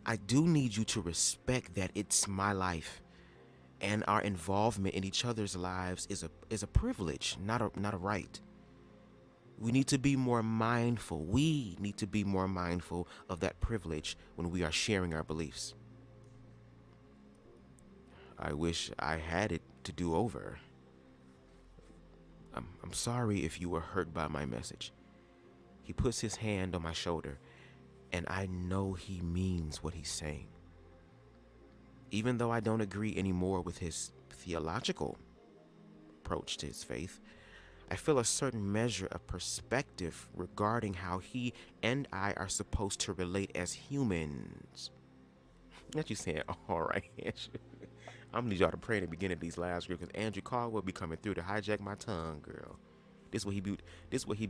I do need you to respect that it's my life, and our involvement in each other's lives is a privilege, not a right. We need to be more mindful. We need to be more mindful of that privilege when we are sharing our beliefs. I wish I had it to do over. I'm sorry if you were hurt by my message. He puts his hand on my shoulder, and I know he means what he's saying. Even though I don't agree anymore with his theological approach to his faith, I feel a certain measure of perspective regarding how he and I are supposed to relate as humans. Not you saying, all right, Andrew. I'm gonna need y'all to pray in the beginning of these last words, because Andrew Carl will be coming through to hijack my tongue, girl. This what he be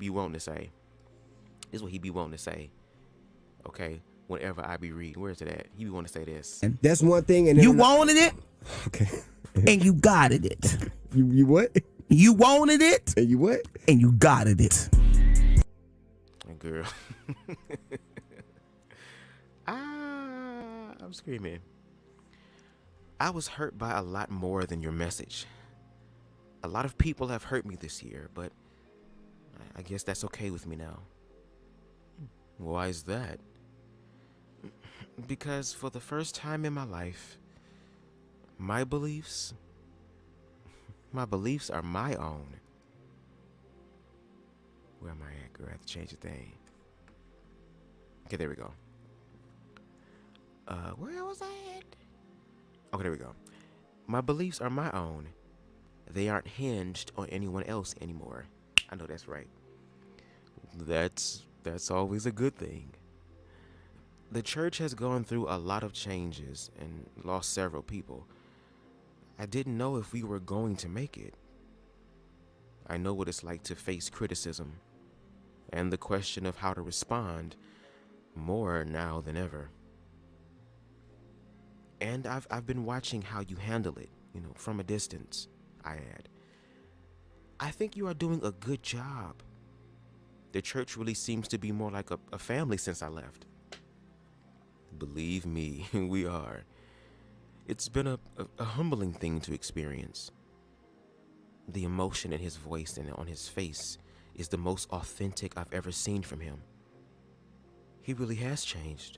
wanting to say. This is what he be wanting to say. Okay, whenever I be reading, where's it at? He be wanting to say this. And that's one thing. And you wanted it, okay, and you got it. You what? You wanted it, And you what? and you got it. Girl. I'm screaming. I was hurt by a lot more than your message. A lot of people have hurt me this year, but I guess that's okay with me now. Why is that? Because for the first time in my life, my beliefs are my own. Where am I at, girl? I have to change the thing. Okay, there we go. Where was I at? Okay, there we go. My beliefs are my own. They aren't hinged on anyone else anymore. I know that's right. That's always a good thing. The church has gone through a lot of changes and lost several people. I didn't know if we were going to make it. I know what it's like to face criticism, and the question of how to respond more now than ever. And I've been watching how you handle it, from a distance, I add. I think you are doing a good job. The church really seems to be more like a family since I left. Believe me, we are. It's been a humbling thing to experience. The emotion in his voice and on his face is the most authentic I've ever seen from him. He really has changed.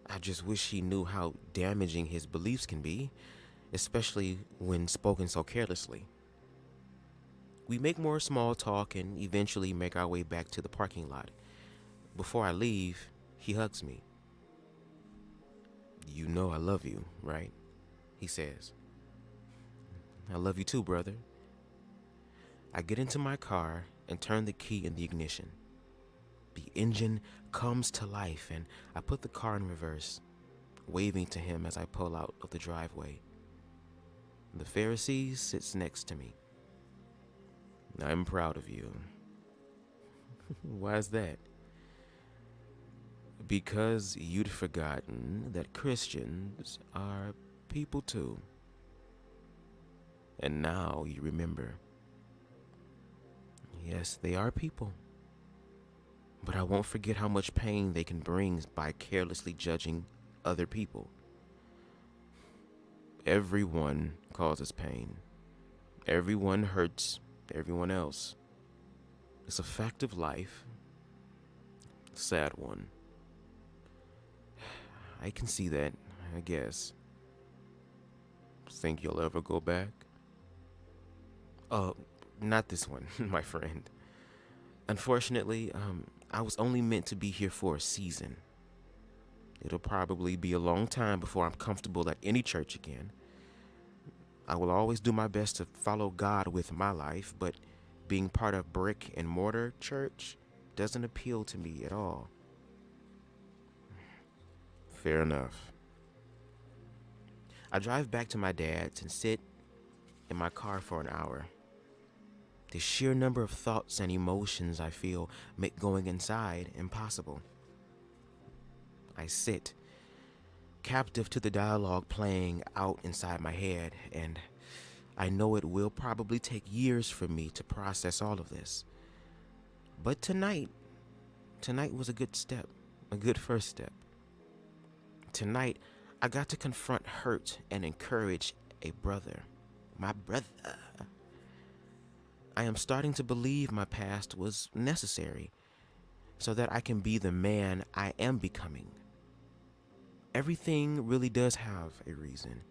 I just wish he knew how damaging his beliefs can be, especially when spoken so carelessly. We make more small talk and eventually make our way back to the parking lot. Before I leave, he hugs me. "You know I love you, right?" he says. "I love you too, brother." I get into my car and turn the key in the ignition. The engine comes to life and I put the car in reverse, waving to him as I pull out of the driveway. The Pharisee sits next to me. "I'm proud of you." "Why is that?" "Because you'd forgotten that Christians are people too. And now you remember." Yes, they are people. But I won't forget how much pain they can bring by carelessly judging other people. Everyone causes pain. Everyone hurts everyone else. It's a fact of life. A sad one. I can see that, I guess. Think you'll ever go back? Not this one, my friend. Unfortunately, I was only meant to be here for a season. It'll probably be a long time before I'm comfortable at any church again. I will always do my best to follow God with my life, but being part of brick and mortar church doesn't appeal to me at all. Fair enough. I drive back to my dad's and sit in my car for an hour. The sheer number of thoughts and emotions I feel make going inside impossible. I sit, captive to the dialogue playing out inside my head, and I know it will probably take years for me to process all of this. But tonight was a good step, a good first step. Tonight, I got to confront hurt and encourage a brother, my brother. I am starting to believe my past was necessary so that I can be the man I am becoming. Everything really does have a reason,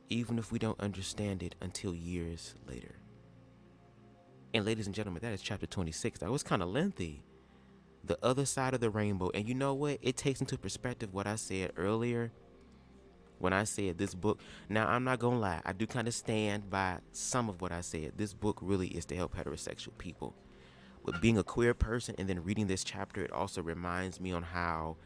even if we don't understand it until years later. And ladies and gentlemen, that is chapter 26. That was kind of lengthy. The other side of the rainbow. And you know what? It takes into perspective what I said earlier when I said this book. Now, I'm not going to lie. I do kind of stand by some of what I said. This book really is to help heterosexual people. With being a queer person and then reading this chapter, it also reminds me on how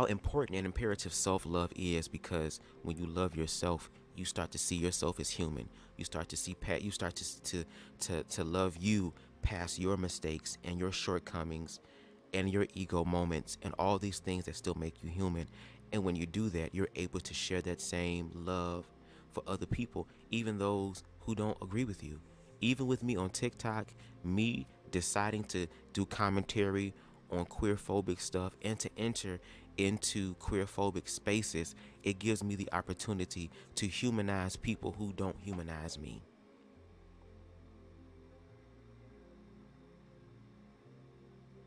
important and imperative self-love is, because when you love yourself, you start to see yourself as human. You start to see to love you past your mistakes and your shortcomings and your ego moments and all these things that still make you human. And when you do that, you're able to share that same love for other people, even those who don't agree with you. Even with me on TikTok, me deciding to do commentary on queerphobic stuff and to enter into queerphobic spaces, it gives me the opportunity to humanize people who don't humanize me.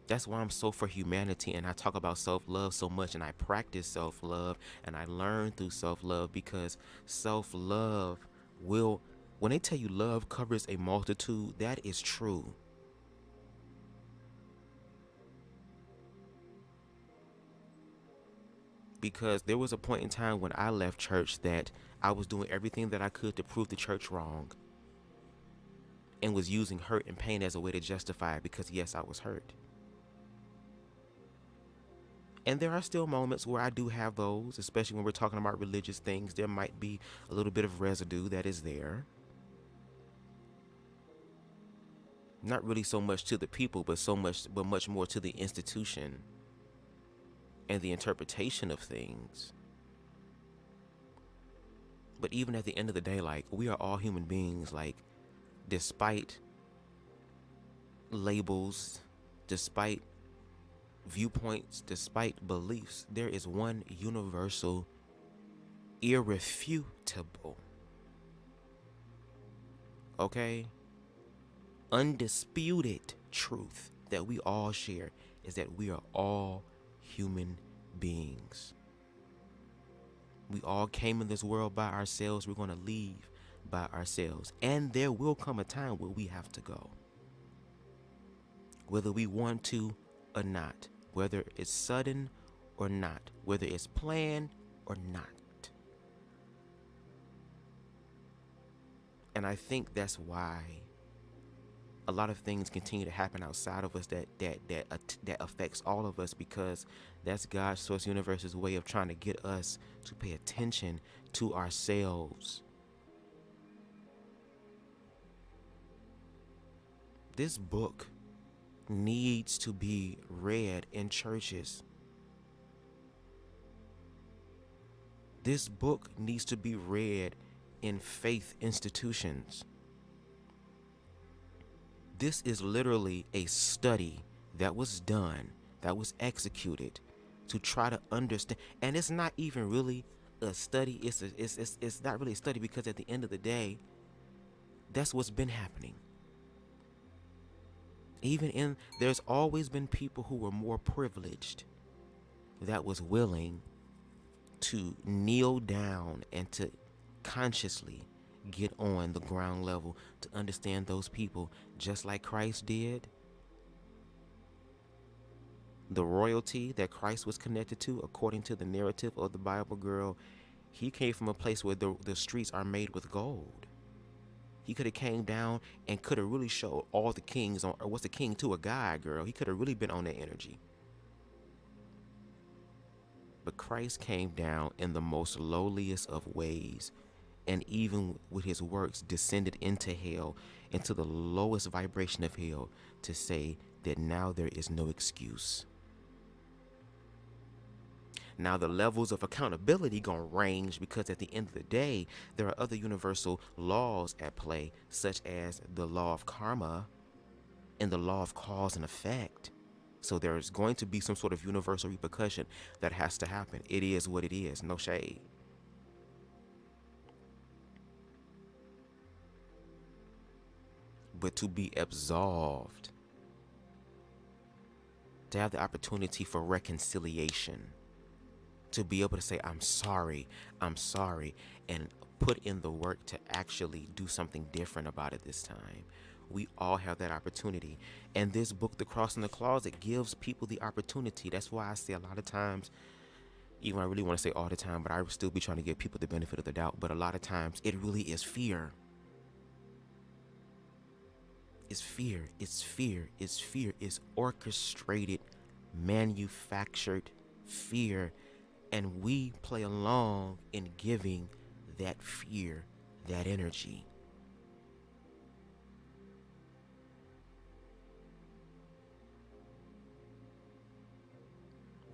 That's why I'm so for humanity, and I talk about self-love so much, and I practice self-love, and I learn through self-love, because self-love will, when they tell you love covers a multitude, that is true. Because there was a point in time when I left church that I was doing everything that I could to prove the church wrong, and was using hurt and pain as a way to justify it, because yes, I was hurt. And there are still moments where I do have those, especially when we're talking about religious things. There might be a little bit of residue that is there. Not really so much to the people, but much more to the institution and the interpretation of things. But even at the end of the day, like, we are all human beings. Like, despite labels, despite viewpoints, despite beliefs, there is one universal, irrefutable, okay, undisputed truth that we all share, is that we are all human beings. We all came in this world by ourselves. We're going to leave by ourselves. And there will come a time where we have to go. Whether we want to or not. Whether it's sudden or not. Whether it's planned or not. And I think that's why a lot of things continue to happen outside of us that affects all of us, because that's God's source universe's way of trying to get us to pay attention to ourselves. This book needs to be read in churches. This book needs to be read in faith institutions. This is literally a study that was done, that was executed to try to understand. And it's not even really a study. It's not really a study, because at the end of the day, that's what's been happening. There's always been people who were more privileged that was willing to kneel down and to consciously get on the ground level to understand those people, just like Christ did. The royalty that Christ was connected to, according to the narrative of the Bible girl, he came from a place where the streets are made with gold. He could have came down and could have really showed all the kings on, or what's the king to a guy, girl. He could have really been on that energy. But Christ came down in the most lowliest of ways, and even with his works descended into hell, into the lowest vibration of hell, to say that now there is no excuse. Now the levels of accountability gonna range, because at the end of the day, there are other universal laws at play, such as the law of karma and the law of cause and effect. So there's going to be some sort of universal repercussion that has to happen. It is what it is, no shade. But to be absolved, to have the opportunity for reconciliation, to be able to say, I'm sorry, and put in the work to actually do something different about it this time. We all have that opportunity. And this book, The Cross in the Closet, gives people the opportunity. That's why I say a lot of times, even I really want to say all the time, but I would still be trying to give people the benefit of the doubt. But a lot of times it really is fear. It's fear. It's fear. It's fear. It's orchestrated, manufactured fear. And we play along in giving that fear, that energy.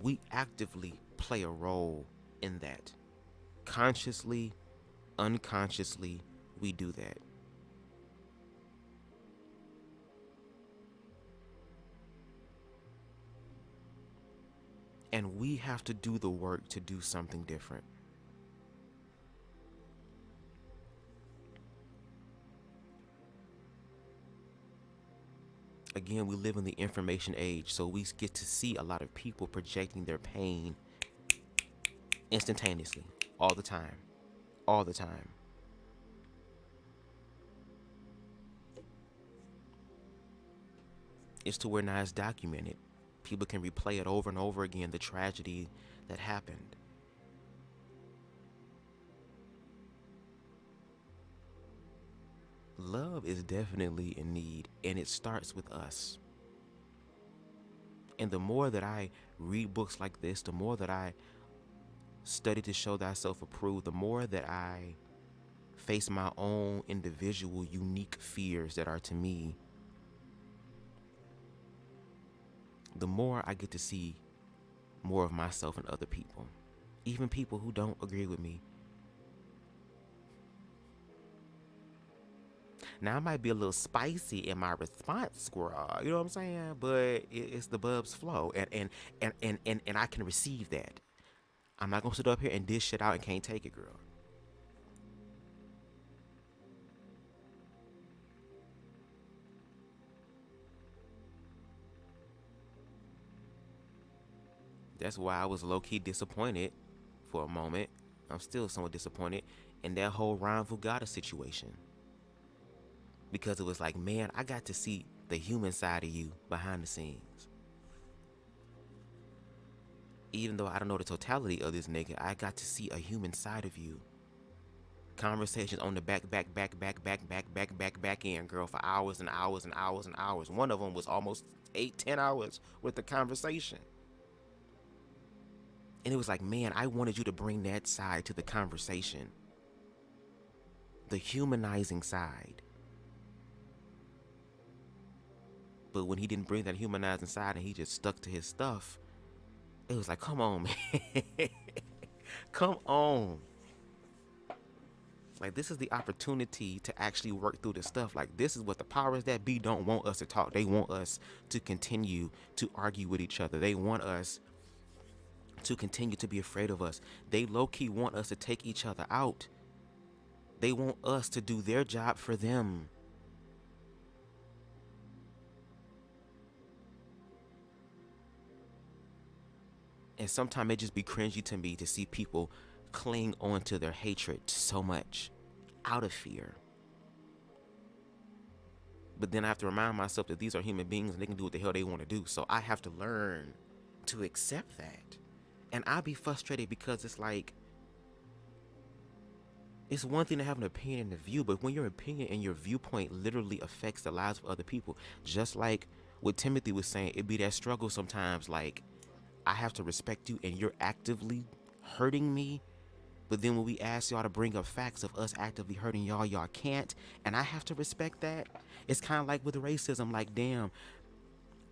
We actively play a role in that. Consciously, unconsciously, we do that. And we have to do the work to do something different. Again, we live in the information age, so we get to see a lot of people projecting their pain instantaneously, all the time. All the time. It's to where now it's documented. People can replay it over and over again, the tragedy that happened. Love is definitely in need, and it starts with us. And the more that I read books like this, the more that I study to show thyself approved, the more that I face my own individual, unique fears that are to me the more I get to see more of myself in other people, even people who don't agree with me. Now, I might be a little spicy in my response, squirrel. You know what I'm saying? But it's the Bubs flow, and I can receive that. I'm not gonna sit up here and dish shit out and can't take it, girl. That's why I was low-key disappointed for a moment. I'm still somewhat disappointed in that whole Ryan Fugata situation. Because it was like, man, I got to see the human side of you behind the scenes. Even though I don't know the totality of this nigga, I got to see a human side of you. Conversations on the back end, girl, for hours and hours and hours and hours. One of them was almost 8-10 hours with the conversation. And it was like, man, I wanted you to bring that side to the conversation. The humanizing side. But when he didn't bring that humanizing side and he just stuck to his stuff, it was like, come on, man. Come on. Like, this is the opportunity to actually work through this stuff. Like, this is what the powers that be don't want us to talk. They want us to continue to argue with each other. They want us to continue to be afraid of us. They low-key want us to take each other out. They want us to do their job for them. And sometimes it just be cringy to me to see people cling on to their hatred so much out of fear. But then I have to remind myself that these are human beings and they can do what the hell they want to do. So I have to learn to accept that. And I'll be frustrated because it's like, it's one thing to have an opinion and a view, but when your opinion and your viewpoint literally affects the lives of other people, just like what Timothy was saying, it be that struggle sometimes, like, I have to respect you and you're actively hurting me. But then when we ask y'all to bring up facts of us actively hurting y'all, y'all can't. And I have to respect that. It's kind of like with racism. Like, damn,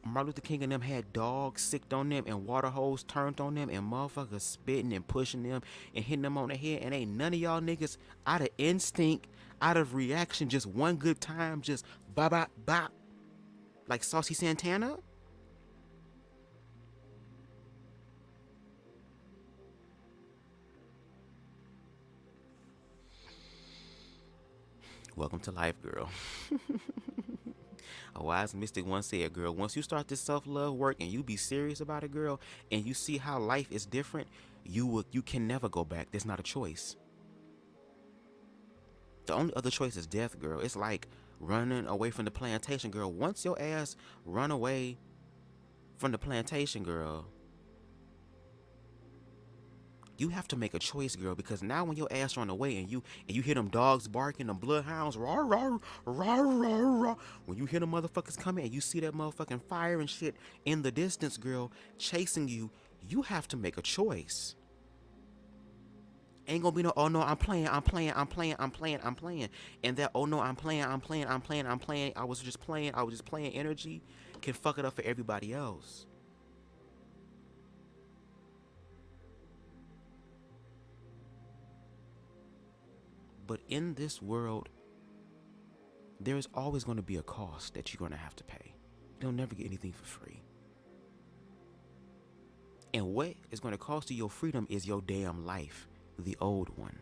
Martin Luther King and them had dogs sicked on them and water holes turned on them and motherfuckers spitting and pushing them and hitting them on the head. And ain't none of y'all niggas out of instinct, out of reaction, just one good time, just bop, bop, bop. Like Saucy Santana. Welcome to life, girl. A wise mystic once said, girl, once you start this self-love work and you be serious about it, girl, and you see how life is different, you can never go back. There's not a choice. The only other choice is death, girl. It's like running away from the plantation, girl. Once your ass run away from the plantation, girl, you have to make a choice, girl, because now when your ass run away and you hear them dogs barking, them bloodhounds, rah, rah, rah, rah, rah. When you hear them motherfuckers coming and you see that motherfucking fire and shit in the distance, girl, chasing you, you have to make a choice. Ain't gonna be no, oh no, I'm playing. And that, oh no, I'm playing. I was just playing energy can fuck it up for everybody else. But in this world, there's always going to be a cost that you're going to have to pay. You'll never get anything for free. And what is going to cost you your freedom is your damn life, the old one.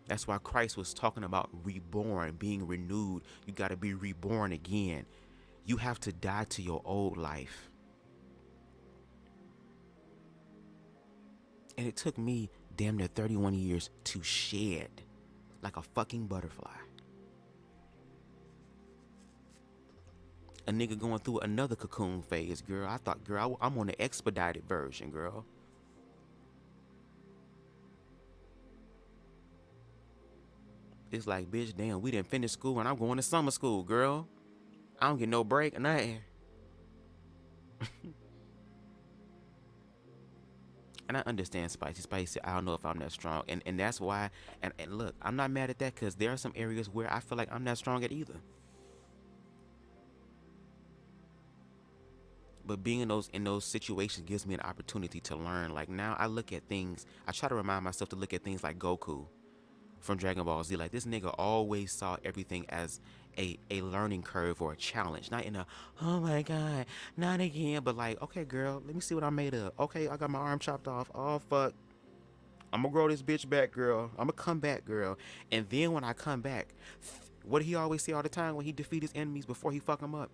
That's why Christ was talking about reborn, being renewed. You got to be reborn again. You have to die to your old life. And it took me damn near 31 years to shed like a fucking butterfly. A nigga going through another cocoon phase, girl. I thought, girl, I'm on the expedited version, girl. It's like, bitch, damn, we didn't finish school and I'm going to summer school, girl. I don't get no break or nothing. And I understand Spicy. I don't know if I'm that strong. And that's why, and look, I'm not mad at that because there are some areas where I feel like I'm not strong at either. But being in those situations gives me an opportunity to learn. Like now I look at things, I try to remind myself to look at things like Goku from Dragon Ball Z. Like this nigga always saw everything as a learning curve or a challenge. Not in a, oh my God, not again. But like, okay girl, let me see what I'm made of. Okay, I got my arm chopped off. Oh fuck. I'm gonna grow this bitch back, girl. I'm gonna come back, girl. And then when I come back, what did he always say all the time when he defeat his enemies before he fuck them up?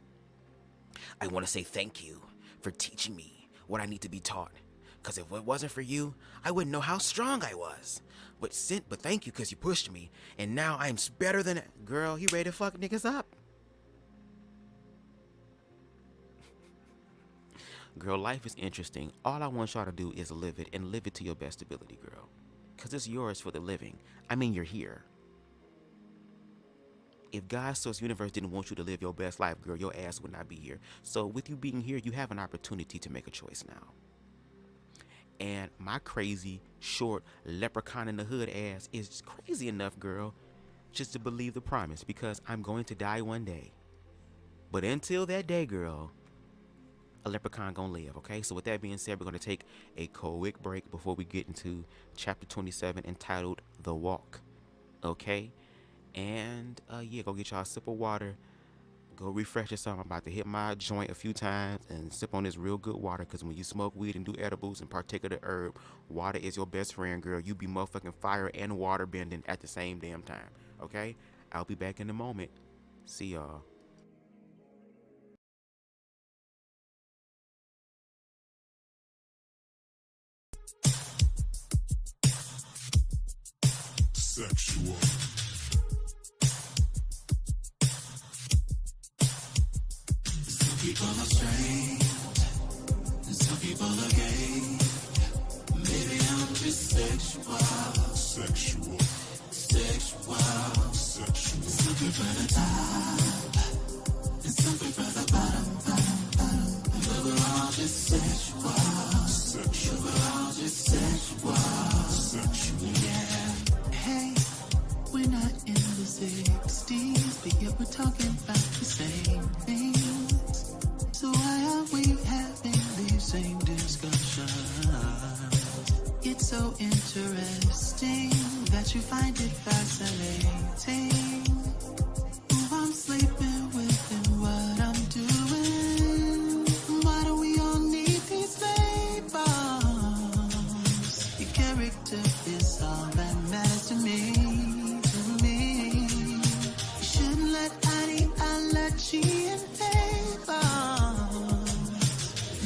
I want to say thank you for teaching me what I need to be taught. Because if it wasn't for you, I wouldn't know how strong I was. But thank you because you pushed me. And now I'm better than... Girl, he ready to fuck niggas up. Girl, life is interesting. All I want y'all to do is live it, and live it to your best ability, girl. Because it's yours for the living. I mean, you're here. If God, source, universe didn't want you to live your best life, girl, your ass would not be here. So with you being here, you have an opportunity to make a choice now. And my crazy, short, leprechaun in the hood ass is crazy enough, girl, just to believe the promise, because I'm going to die one day. But until that day, girl, a leprechaun gonna live, okay? So with that being said, we're gonna take a quick break before we get into chapter 27 entitled The Walk, okay? And yeah, go get y'all a sip of water, go refresh yourself. I'm about to hit my joint a few times and sip on this real good water, because when you smoke weed and do edibles and partake of the herb, water is your best friend, girl. You be motherfucking fire and water bending at the same damn time, okay? I'll be back in a moment. See y'all. Sexual. Some people are strange, and some people are gay. Maybe I'm just sexual. Sexual. Sexual. Sexual. Something for the top, and something for the bottom. But we're all just sexual. Sexual. We're all just sexual. Sexual. Yeah. Hey, we're not in the 60s, but yet we're talking about the same things. So why are we having these same discussions? It's so interesting that you find it fascinating. Who I'm sleeping with and what I'm doing. Why do we all need these labels? Your character is all that matters to me. You shouldn't let ideology invade us.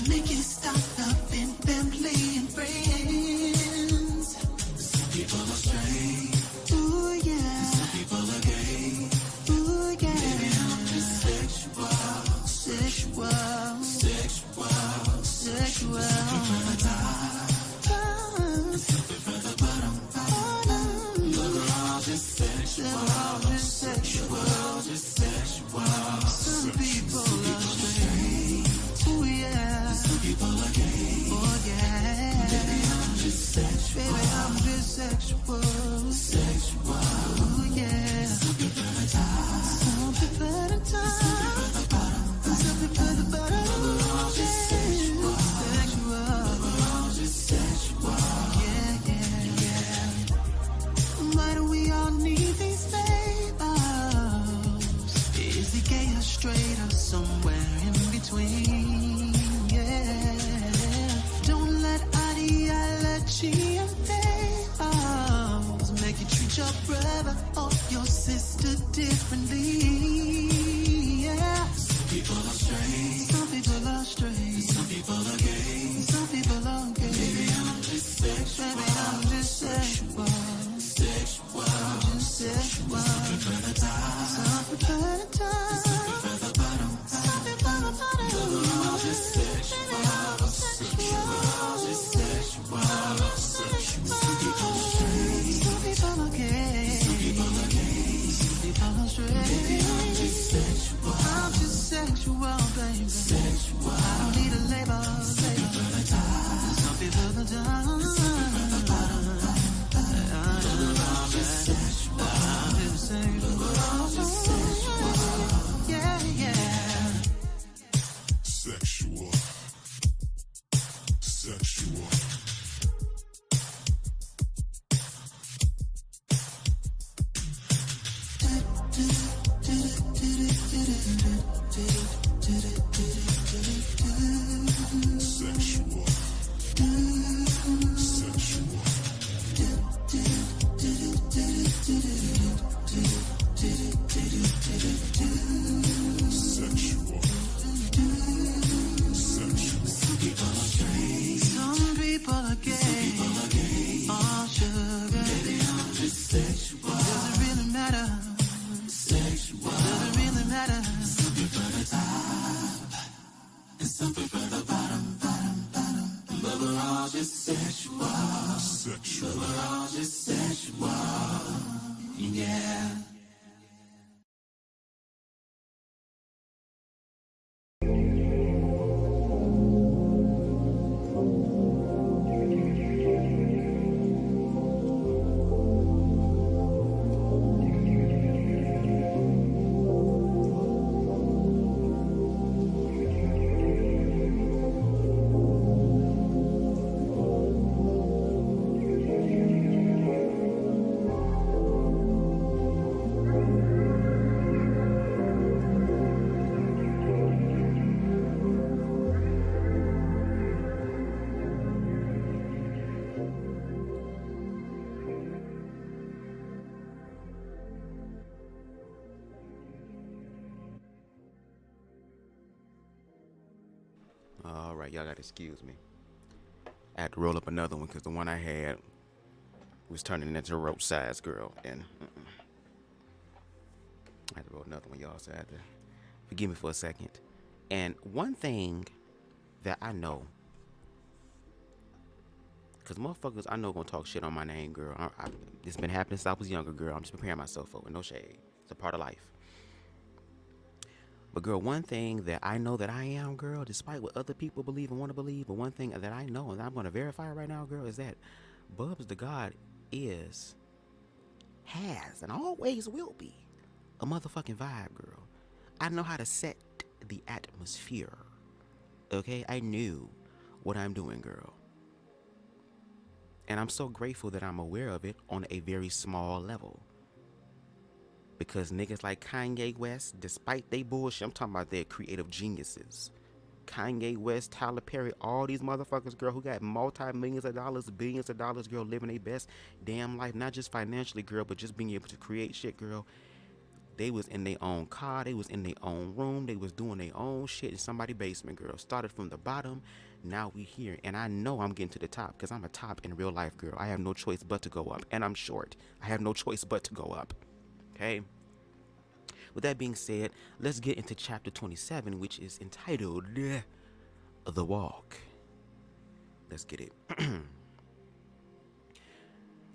Make it stop loving family and friends. Some people are straight. Ooh yeah. Some people are gay. Ooh yeah. Maybe I'm just sexual. Sexual. Sexual. Sexual. Something for the top, and something for the bottom. But we're all just sexual. Sexual. Just sexual. Some people are straight. Ooh yeah. Some people are gay. Oh yeah. Baby, I'm just sexual. Baby, I'm just sexual. Sexual. Ooh yeah. Something for the top. Something for the top. Something for the bottom. Something for the bottom. But we're all just sexual. Sexual. But we're all just sexual. Yeah, yeah, yeah. Why do we all need these labels? Is he gay or straight or somewhere in between? Yeah. Don't let ideology invade us. Some people are gay, all sugar. Does it really matter? Does it really matter? But we're all just sexual. But we're all just sexual. Yeah. All right, y'all gotta excuse me. I had to roll up another one because the one I had was turning into a rope size girl, and I had to roll another one, y'all. So I had to forgive me for a second. And one thing that I know, because motherfuckers I know gonna talk shit on my name, girl. It's been happening since I was younger, girl. I'm just preparing myself for it. No shade. It's a part of life. But girl, one thing that I know that I am, girl, despite what other people believe and want to believe, but one thing that I know and I'm going to verify right now, girl, is that BubzDaGawd has, and always will be a motherfucking vibe, girl. I know how to set the atmosphere. Okay? I knew what I'm doing, girl. And I'm so grateful that I'm aware of it on a very small level. Because niggas like Kanye West, despite they bullshit, I'm talking about their creative geniuses. Kanye West, Tyler Perry, all these motherfuckers, girl, who got multi-millions of dollars, billions of dollars, girl, living their best damn life. Not just financially, girl, but just being able to create shit, girl. They was in their own car. They was in their own room. They was doing their own shit in somebody's basement, girl. Started from the bottom. Now we here. And I know I'm getting to the top because I'm a top in real life, girl. I have no choice but to go up. And I'm short. I have no choice but to go up. Okay? With that being said, let's get into chapter 27, which is entitled The Walk. Let's get it.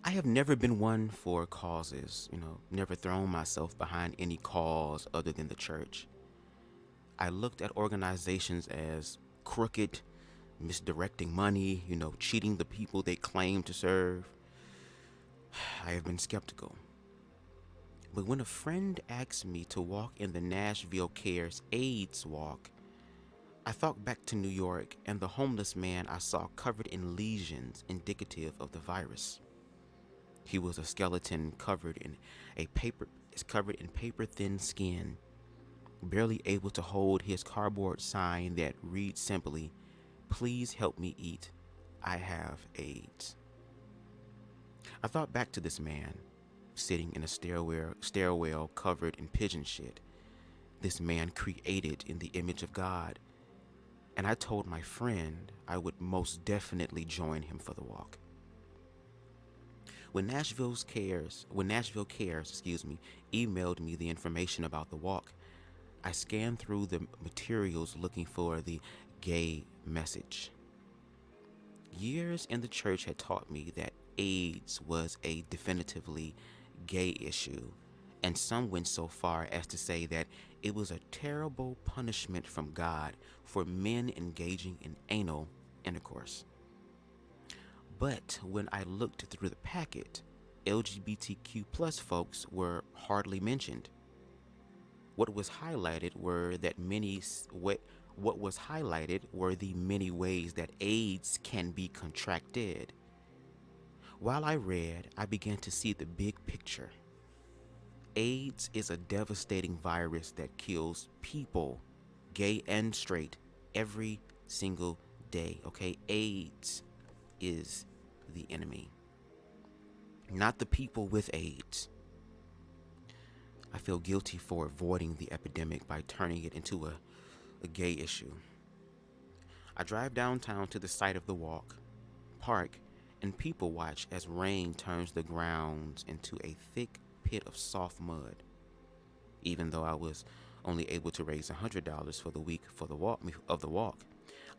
I have never been one for causes, never thrown myself behind any cause other than the church. I looked at organizations as crooked, misdirecting money, cheating the people they claim to serve. I have been skeptical. But when a friend asked me to walk in the Nashville Cares AIDS walk, I thought back to New York and the homeless man I saw covered in lesions indicative of the virus. He was a skeleton covered in paper-thin skin, barely able to hold his cardboard sign that reads simply, "Please help me eat. I have AIDS." I thought back to this man, sitting in a stairwell covered in pigeon shit. This man created in the image of God. And I told my friend I would most definitely join him for the walk. When Nashville Cares, emailed me the information about the walk, I scanned through the materials looking for the gay message. Years in the church had taught me that AIDS was a definitively gay issue, and some went so far as to say that it was a terrible punishment from God for men engaging in anal intercourse. But when I looked through the packet, LGBTQ plus folks were hardly mentioned. What was highlighted were that What was highlighted were the many ways that AIDS can be contracted. While I read, I began to see the big picture. AIDS is a devastating virus that kills people, gay and straight, every single day, okay? AIDS is the enemy, not the people with AIDS. I feel guilty for avoiding the epidemic by turning it into a gay issue. I drive downtown to the site of the walk, park, and people watch as rain turns the grounds into a thick pit of soft mud. Even though I was only able to raise $100 for the week for the walk,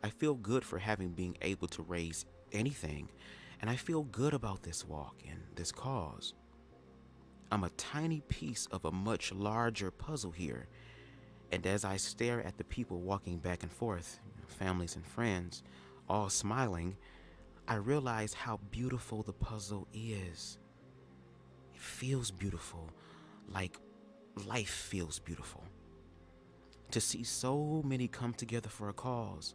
I feel good for having been able to raise anything, and I feel good about this walk and this cause. I'm a tiny piece of a much larger puzzle here, and as I stare at the people walking back and forth, families and friends, all smiling, I realize how beautiful the puzzle is. It feels beautiful, like life feels beautiful. To see so many come together for a cause,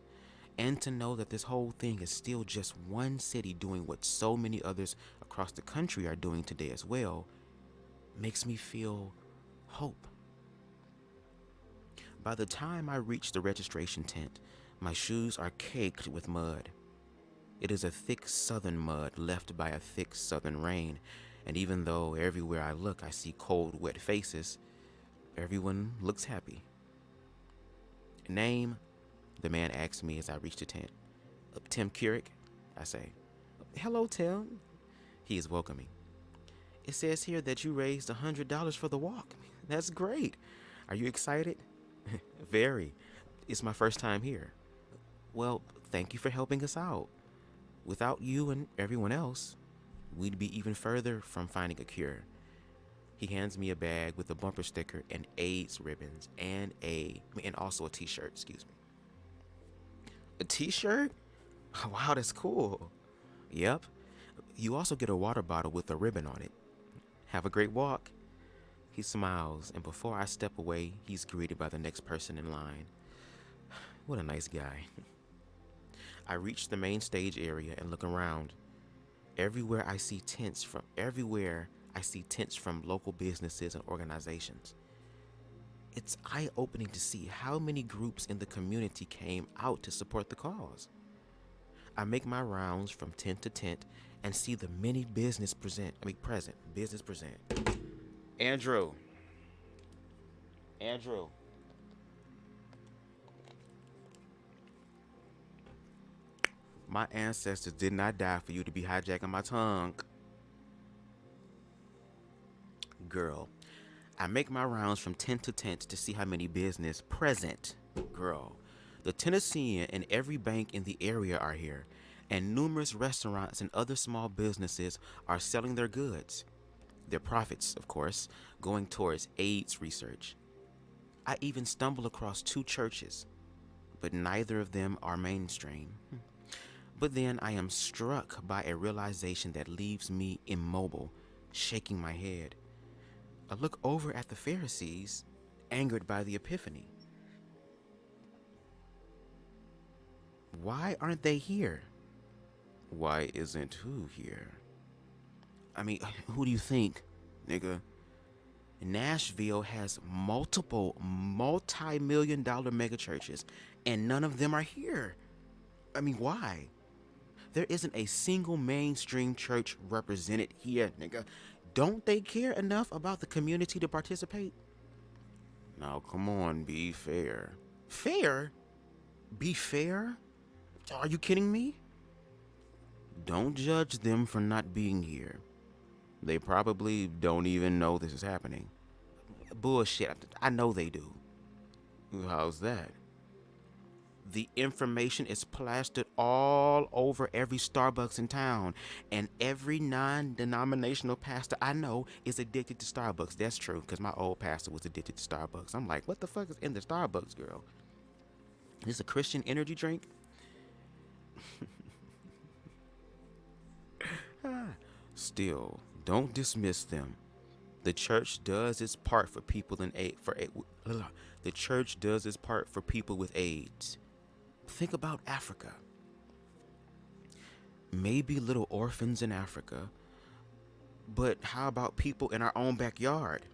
and to know that this whole thing is still just one city doing what so many others across the country are doing today as well, makes me feel hope. By the time I reach the registration tent, my shoes are caked with mud. It is a thick southern mud left by a thick southern rain, and even though everywhere I look I see cold, wet faces, everyone looks happy. Name? The man asks me as I reach the tent. Tim Kurek, I say. Hello, Tim. He is welcoming. It says here that you raised $100 for the walk. That's great. Are you excited? Very. It's my first time here. Well, thank you for helping us out. Without you and everyone else, we'd be even further from finding a cure. He hands me a bag with a bumper sticker and AIDS ribbons and also a t-shirt, excuse me. A t-shirt? Wow, that's cool. Yep. You also get a water bottle with a ribbon on it. Have a great walk. He smiles, and before I step away, he's greeted by the next person in line. What a nice guy. I reach the main stage area and look around. Everywhere I see tents from local businesses and organizations. It's eye-opening to see how many groups in the community came out to support the cause. I make my rounds from tent to tent and see the many business present. Andrew. My ancestors did not die for you to be hijacking my tongue. Girl, I make my rounds from tent to tent to see how many business present. Girl, the Tennessean and every bank in the area are here, and numerous restaurants and other small businesses are selling their goods. Their profits, of course, going towards AIDS research. I even stumble across 2 churches, but neither of them are mainstream. But then I am struck by a realization that leaves me immobile, shaking my head. I look over at the Pharisees, angered by the epiphany. Why aren't they here? Why isn't who here? I mean, who do you think, nigga? Nashville has multiple multi-million-dollar mega churches, and none of them are here. I mean, why? There isn't a single mainstream church represented here, nigga. Don't they care enough about the community to participate? Now, come on, be fair. Fair? Be fair? Are you kidding me? Don't judge them for not being here. They probably don't even know this is happening. Bullshit. I know they do. How's that? The information is plastered all over every Starbucks in town, and every non-denominational pastor I know is addicted to Starbucks. That's true, because my old pastor was addicted to Starbucks. I'm like, what the fuck is in the Starbucks, girl? Is this a Christian energy drink? Still, don't dismiss them. The church does its part for people in aid for the church does its part for people with AIDS. Think about Africa. Maybe little orphans in Africa, but how about people in our own backyard?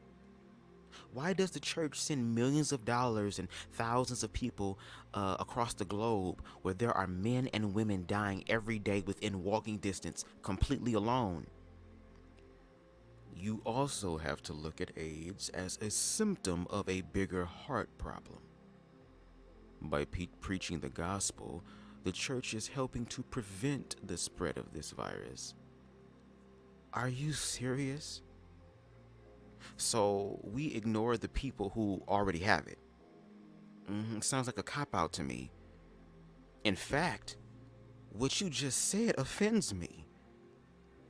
Why does the church send millions of dollars and thousands of people across the globe where there are men and women dying every day within walking distance, completely alone? You also have to look at AIDS as a symptom of a bigger heart problem. By preaching the gospel, the church is helping to prevent the spread of this virus. Are you serious? So we ignore the people who already have it. Sounds like a cop-out to me. In fact, what you just said offends me.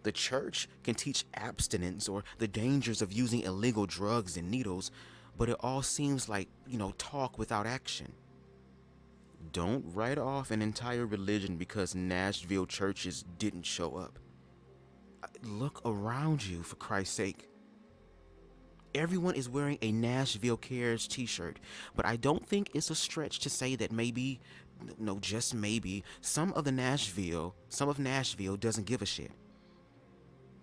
The church can teach abstinence or the dangers of using illegal drugs and needles, but it all seems like, talk without action. Don't write off an entire religion because Nashville churches didn't show up. Look around you, for Christ's sake. Everyone is wearing a Nashville Cares t-shirt, but I don't think it's a stretch to say that maybe, no, just maybe, some of Nashville doesn't give a shit.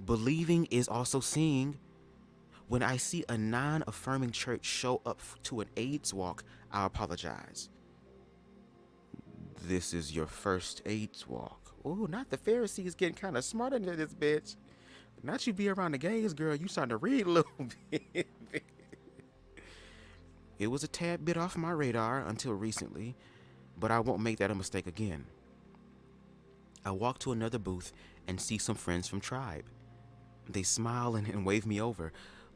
Believing is also seeing. When I see a non-affirming church show up to an AIDS walk, I apologize. This is your first AIDS walk. Oh, not the Pharisees getting kind of smarter than this bitch. Not you be around the gays, girl. You starting to read a little bit. It was a tad bit off my radar until recently, but I won't make that a mistake again. I walk to another booth and see some friends from Tribe. They smile and wave me over,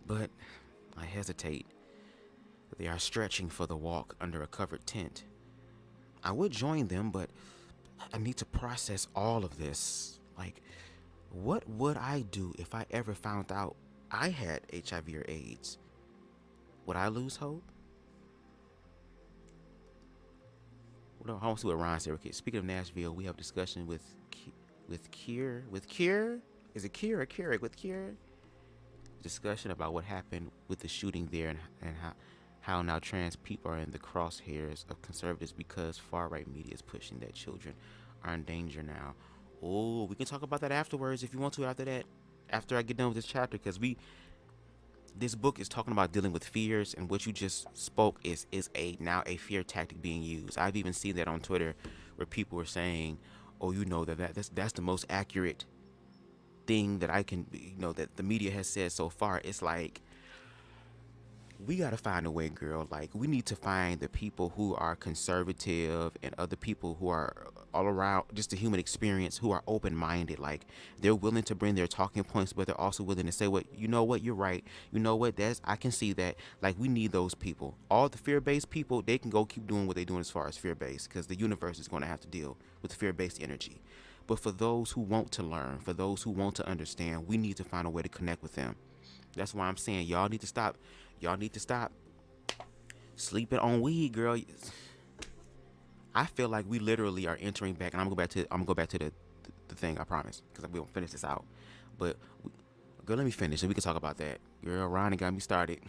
but I hesitate. They are stretching for the walk under a covered tent. I would join them, but I need to process all of this. Like, what would I do if I ever found out I had HIV or AIDS? Would I lose hope? I want to see what Ron said. Okay, speaking of Nashville, we have a discussion with Kier. Is it Kier or Kurek? With Kier? Discussion about what happened with the shooting there and how now trans people are in the crosshairs of conservatives because far-right media is pushing that children are in danger now. Oh, we can talk about that afterwards if you want to after I get done with this chapter, because this book is talking about dealing with fears, and what you just spoke is now a fear tactic being used. I've even seen that on Twitter where people were saying, oh, that's the most accurate thing that I can, that the media has said so far. It's like, we got to find a way, girl. Like, we need to find the people who are conservative and other people who are all around just the human experience, who are open-minded. Like, they're willing to bring their talking points, but they're also willing to say, you're right. You know what, I can see that. Like, we need those people. All the fear-based people, they can go keep doing what they're doing as far as fear-based, because the universe is going to have to deal with fear-based energy. But for those who want to learn, for those who want to understand, we need to find a way to connect with them. That's why I'm saying y'all need to stop sleeping on weed, girl. I feel like we literally are entering back, and I'm gonna go back to the thing, I promise, because we won't finish this out. But girl, let me finish, and we can talk about that. Girl, Ron got me started.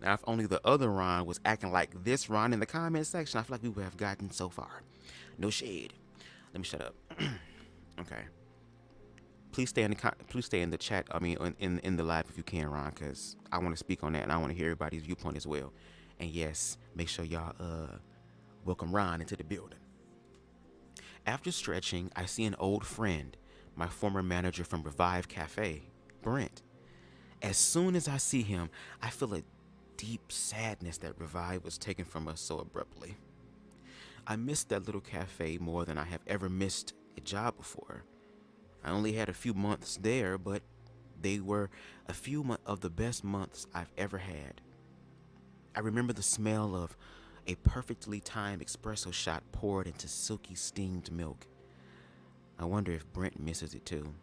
Now, if only the other Ron was acting like this Ron in the comment section, I feel like we would have gotten so far. No shade. Let me shut up. Okay. Please stay in the chat. I mean, in the live if you can, Ron, because I want to speak on that and I want to hear everybody's viewpoint as well. And yes, make sure y'all welcome Ron into the building. After stretching, I see an old friend, my former manager from Revive Cafe, Brent. As soon as I see him, I feel a deep sadness that Revive was taken from us so abruptly. I missed that little cafe more than I have ever missed a job before. I only had a few months there, but they were a few of the best months I've ever had. I remember the smell of a perfectly timed espresso shot poured into silky steamed milk. I wonder if Brent misses it too.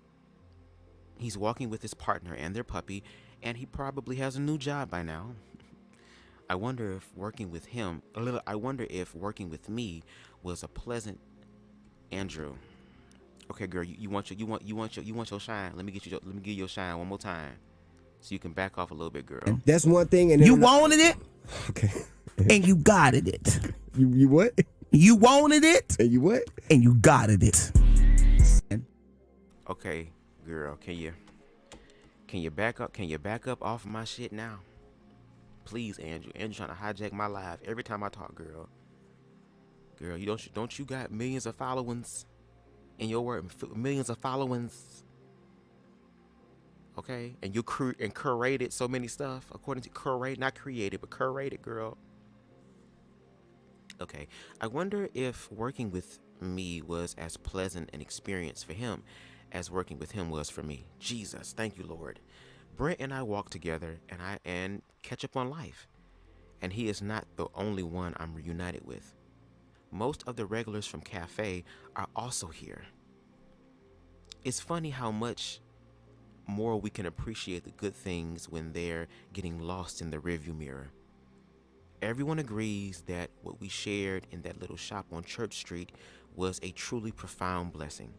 He's walking with his partner and their puppy, and he probably has a new job by now. I wonder if working with me was a pleasant. Andrew, Okay, girl, you want your shine. Let me give you your shine one more time, so you can back off a little bit, girl. That's one thing. And then You wanted it, okay. and you got it. You what? You wanted it, And you what? and you got it. Okay, girl, can you back up? Can you back up off my shit now? Please, Andrew. Andrew trying to hijack my life every time I talk, girl. Girl, don't you got millions of followings in your word? Millions of followings. Okay, and you curated so many stuff according to not created, but curated, girl. Okay, I wonder if working with me was as pleasant an experience for him as working with him was for me. Jesus, thank you, Lord. Brent and I walk together and catch up on life, and he is not the only one I'm reunited with. Most of the regulars from Cafe are also here. It's funny how much more we can appreciate the good things when they're getting lost in the rearview mirror. Everyone agrees that what we shared in that little shop on Church Street was a truly profound blessing.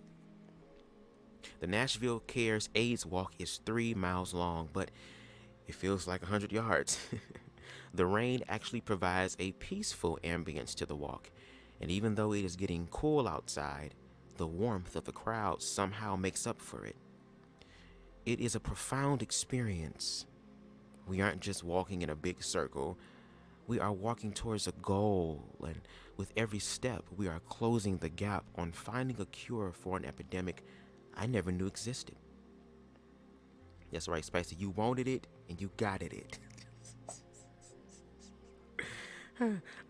The Nashville Cares AIDS Walk is 3 miles long, but it feels like 100 yards. The rain actually provides a peaceful ambience to the walk, and even though it is getting cool outside, the warmth of the crowd somehow makes up for it. It is a profound experience. We aren't just walking in a big circle. We are walking towards a goal, and with every step, we are closing the gap on finding a cure for an epidemic I never knew existed. That's right, Spicy. You wanted it, and you got it.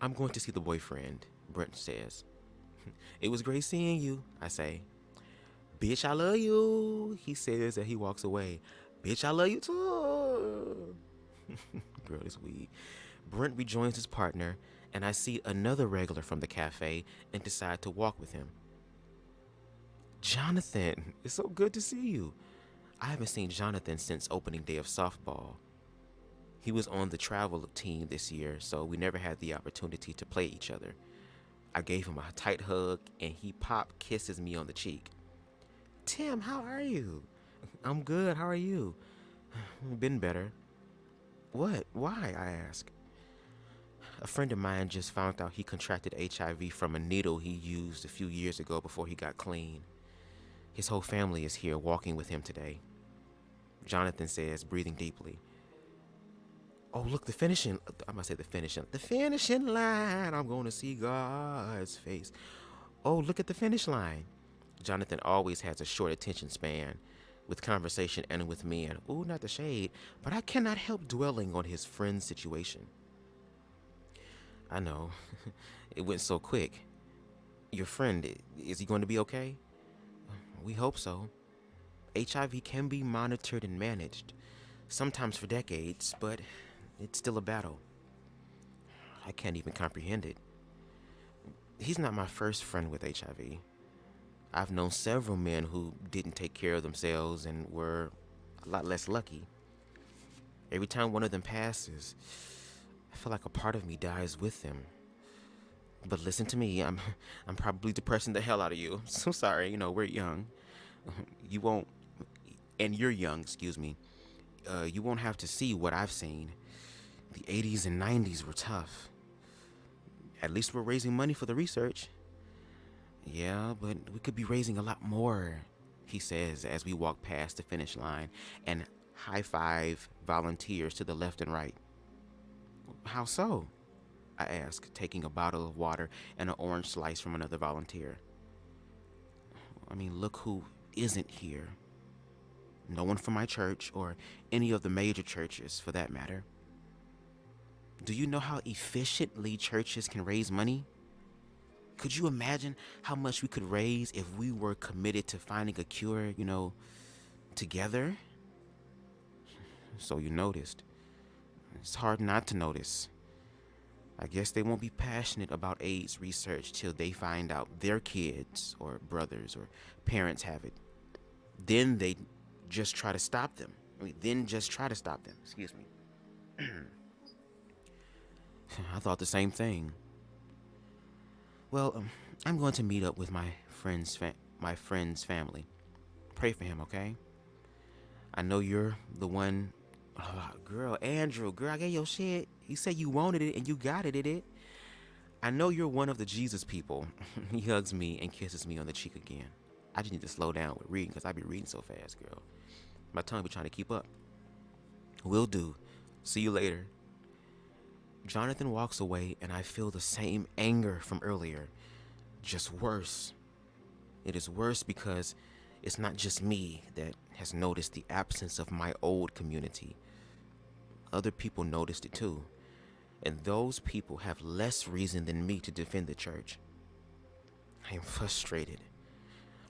I'm going to see the boyfriend, Brent says. It was great seeing you, I say. Bitch, I love you, he says as he walks away. Bitch, I love you too. Girl, it's weed. Brent rejoins his partner, and I see another regular from the cafe and decide to walk with him. Jonathan, it's so good to see you. I haven't seen Jonathan since opening day of softball. He was on the travel team this year, so we never had the opportunity to play each other. I gave him a tight hug, and he kisses me on the cheek. Tim, how are you? I'm good, how are you? Been better. What? Why? I ask. A friend of mine just found out he contracted HIV from a needle he used a few years ago before he got clean. His whole family is here walking with him today. Jonathan says, breathing deeply. Oh, look, the finishing line. I'm going to see God's face. Oh, look at the finish line. Jonathan always has a short attention span with conversation and with me. And, ooh, not the shade, but I cannot help dwelling on his friend's situation. I know. It went so quick. Your friend, is he going to be okay? We hope so. HIV can be monitored and managed, sometimes for decades, but it's still a battle. I can't even comprehend it. He's not my first friend with HIV. I've known several men who didn't take care of themselves and were a lot less lucky. Every time one of them passes, I feel like a part of me dies with them. But listen to me, I'm probably depressing the hell out of you. So sorry, we're young. You won't, and you're young, excuse me. You won't have to see what I've seen. The 80s and 90s were tough. At least we're raising money for the research. Yeah, but we could be raising a lot more, he says as we walk past the finish line and high-five volunteers to the left and right. How so? I ask, taking a bottle of water and an orange slice from another volunteer. I mean, look who isn't here. No one from my church or any of the major churches, for that matter. Do you know how efficiently churches can raise money? Could you imagine how much we could raise if we were committed to finding a cure, together? So you noticed. It's hard not to notice. I guess they won't be passionate about AIDS research till they find out their kids or brothers or parents have it. Then they just try to stop them. Excuse me. I thought the same thing. Well, I'm going to meet up with my friend's my friend's family. Pray for him, okay? I know you're the one. Oh, girl, Andrew, girl, I gave your shit. You said you wanted it and you got it. I know you're one of the Jesus people. He hugs me and kisses me on the cheek again. I just need to slow down with reading because I be reading so fast, girl. My tongue be trying to keep up. Will do. See you later. Jonathan walks away and I feel the same anger from earlier. Just worse. It is worse because it's not just me that has noticed the absence of my old community. Other people noticed it too. And those people have less reason than me to defend the church. I am frustrated.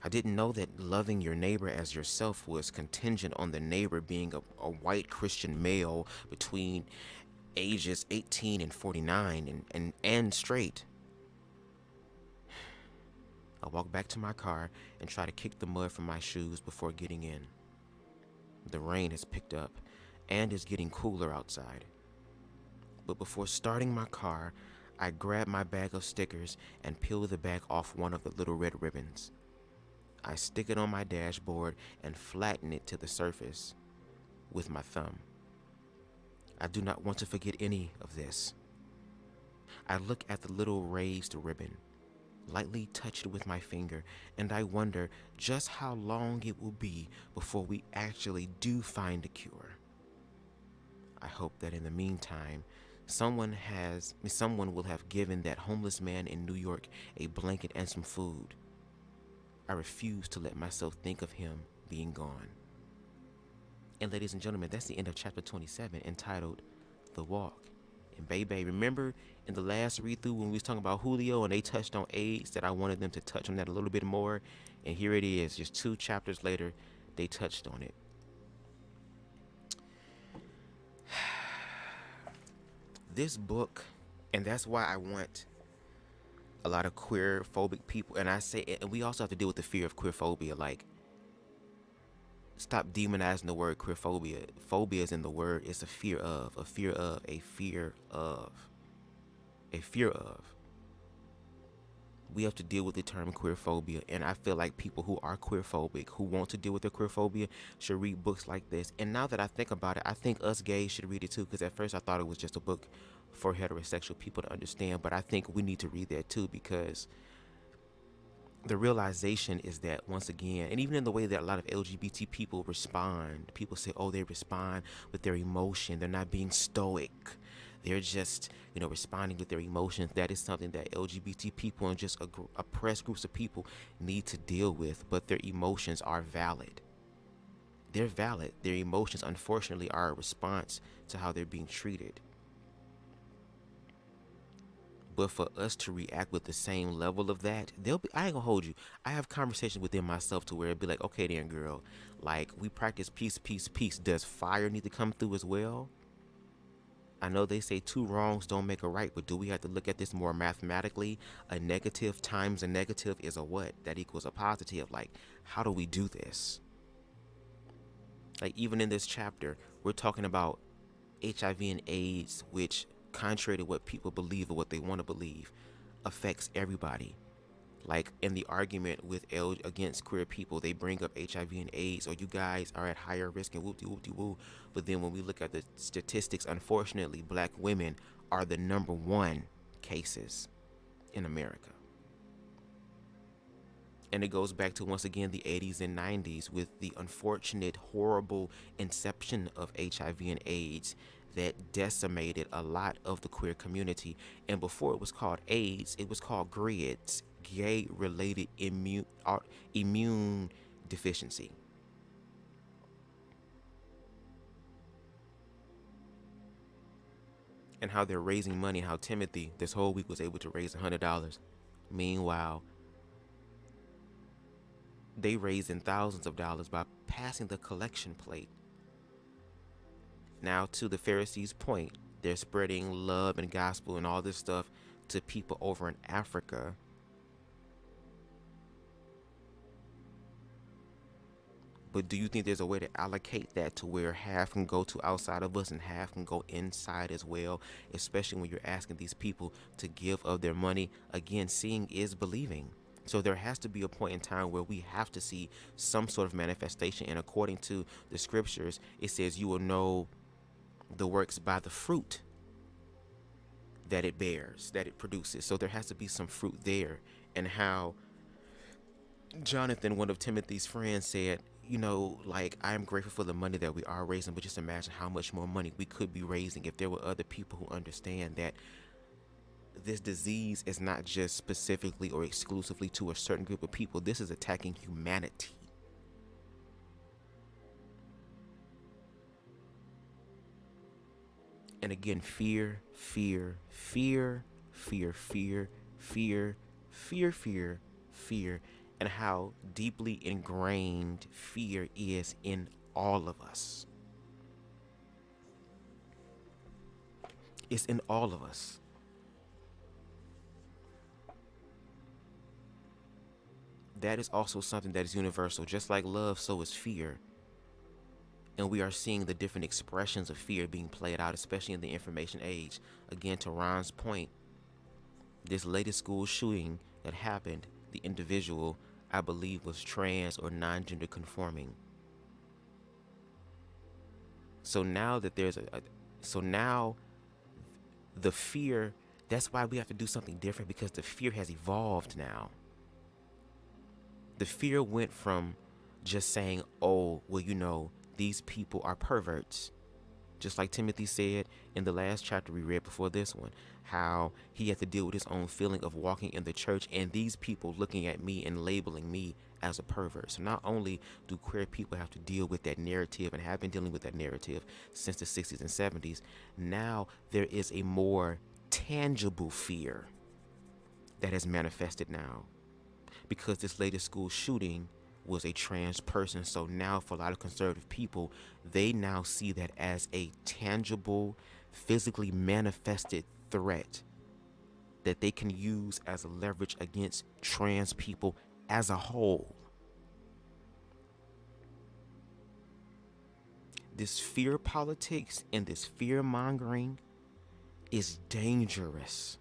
I didn't know that loving your neighbor as yourself was contingent on the neighbor being a white Christian male between ages 18 and 49 and straight. I walk back to my car and try to kick the mud from my shoes before getting in. The rain has picked up and is getting cooler outside. But before starting my car, I grab my bag of stickers and peel the back off one of the little red ribbons. I stick it on my dashboard and flatten it to the surface with my thumb. I do not want to forget any of this. I look at the little raised ribbon, lightly touch it with my finger, and I wonder just how long it will be before we actually do find a cure. I hope that in the meantime, someone will have given that homeless man in New York a blanket and some food. I refuse to let myself think of him being gone. And ladies and gentlemen, that's the end of chapter 27, entitled The Walk. And baby, remember in the last read through when we was talking about Julio and they touched on AIDS, that I wanted them to touch on that a little bit more? And here it is, just 2 chapters later, they touched on it. This book, and that's why I want a lot of queer phobic people, and I say, and we also have to deal with the fear of queer phobia. Like, stop demonizing the word queer phobia. Phobia is in the word. It's a fear of, a fear of, a fear of, a fear of. We have to deal with the term queer phobia, and I feel like people who are queer phobic, who want to deal with their queer phobia, should read books like this. And now that I think about it, I think us gays should read it too, because at first I thought it was just a book for heterosexual people to understand, but I think we need to read that too, because the realization is that, once again, and even in the way that a lot of LGBT people respond, people say, oh, they respond with their emotion, they're not being stoic, they're just, responding with their emotions. That is something that LGBT people and just oppressed groups of people need to deal with, but their emotions are valid. They're valid. Their emotions, unfortunately, are a response to how they're being treated. But for us to react with the same level of that, I ain't gonna hold you. I have conversations within myself to where it'd be like, okay then, girl, like, we practice peace, peace, peace. Does fire need to come through as well? I know they say 2 wrongs don't make a right, but do we have to look at this more mathematically? A negative times a negative is a what? That equals a positive. Like, how do we do this? Like, even in this chapter, we're talking about HIV and AIDS, which, contrary to what people believe or what they want to believe, affects everybody. Like, in the argument with against queer people, they bring up HIV and AIDS, or you guys are at higher risk and whoop-de-whoop-de-woo. But then when we look at the statistics, unfortunately, black women are the #1 cases in America. And it goes back to, once again, the 80s and 90s with the unfortunate, horrible inception of HIV and AIDS that decimated a lot of the queer community. And before it was called AIDS, it was called GRIDS, gay-related immune deficiency. And how they're raising money, how Timothy this whole week was able to raise $100. Meanwhile, they raising thousands of dollars by passing the collection plate. Now, to the Pharisees' point, they're spreading love and gospel and all this stuff to people over in Africa. But do you think there's a way to allocate that to where half can go to outside of us and half can go inside as well? Especially when you're asking these people to give of their money. Again, seeing is believing. So there has to be a point in time where we have to see some sort of manifestation. And according to the scriptures, it says you will know the works by the fruit that it bears, that it produces. So there has to be some fruit there. And how Jonathan, one of Timothy's friends, said, you know, like, I am grateful for the money that we are raising, but just imagine how much more money we could be raising if there were other people who understand that this disease is not just specifically or exclusively to a certain group of people. This is attacking humanity. And again, fear, fear, fear, fear, fear, fear, fear, fear, fear, and how deeply ingrained fear is in all of us. It's in all of us. That is also something that is universal. Just like love, so is fear. And we are seeing the different expressions of fear being played out, especially in the information age. Again, to Ron's point, this latest school shooting that happened, the individual, I believe, was trans or non-gender conforming. So now that there's so now the fear, that's why we have to do something different, because the fear has evolved now. The fear went from just saying, oh, well, you know, these people are perverts. Just like Timothy said in the last chapter we read before this one, how he had to deal with his own feeling of walking in the church and these people looking at me and labeling me as a pervert. So not only do queer people have to deal with that narrative and have been dealing with that narrative since the 60s and 70s, now there is a more tangible fear that has manifested now, because this latest school shooting was a trans person. So now for a lot of conservative people, they now see that as a tangible, physically manifested threat that they can use as a leverage against trans people as a whole. This fear politics and this fear mongering is dangerous.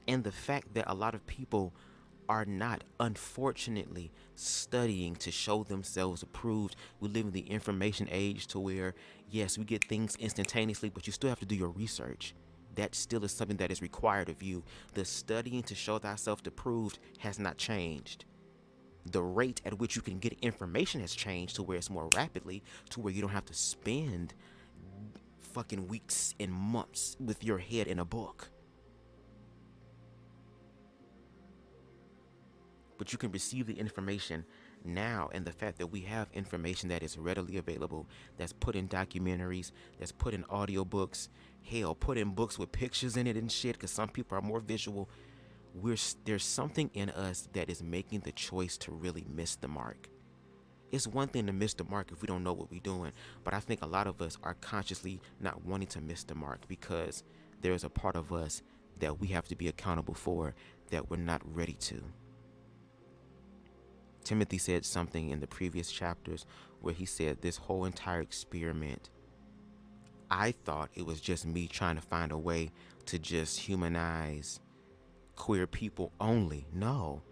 And the fact that a lot of people are not, unfortunately, studying to show themselves approved. We live in the information age to where, yes, we get things instantaneously, but you still have to do your research. That still is something that is required of you. The studying to show thyself approved has not changed. The rate at which you can get information has changed to where it's more rapidly, to where you don't have to spend fucking weeks and months with your head in a book. But you can receive the information now, and the fact that we have information that is readily available, that's put in documentaries, that's put in audiobooks, hell, put in books with pictures in it and shit, because some people are more visual. There's something in us that is making the choice to really miss the mark. It's one thing to miss the mark if we don't know what we're doing, but I think a lot of us are consciously not wanting to miss the mark because there's a part of us that we have to be accountable for that we're not ready to. Timothy said something in the previous chapters where he said this whole entire experiment, I thought it was just me trying to find a way to just humanize queer people only. No,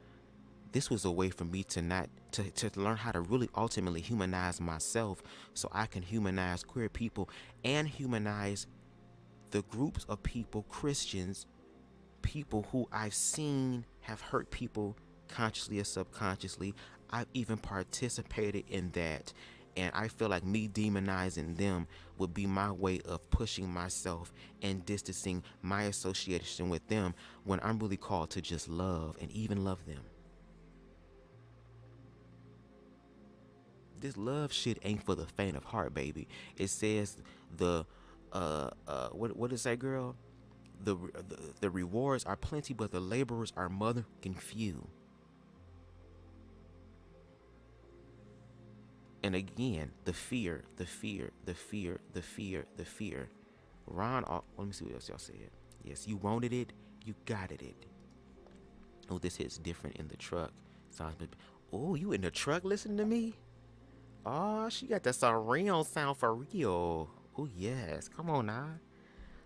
this was a way for me to learn how to really ultimately humanize myself so I can humanize queer people and humanize the groups of people, Christians, people who I've seen have hurt people consciously or subconsciously. I've even participated in that, and I feel like me demonizing them would be my way of pushing myself and distancing my association with them when I'm really called to just love and even love them. This love shit ain't for the faint of heart, baby. It says what is that, girl? The rewards are plenty, but the laborers are motherfucking few. And again, the fear. Ron, let me see what else y'all said. Yes, you wanted it, you got it. Oh, this hits different in the truck. Oh, you in the truck listening to me? Oh, she got that surreal sound for real. Oh, yes. Come on now.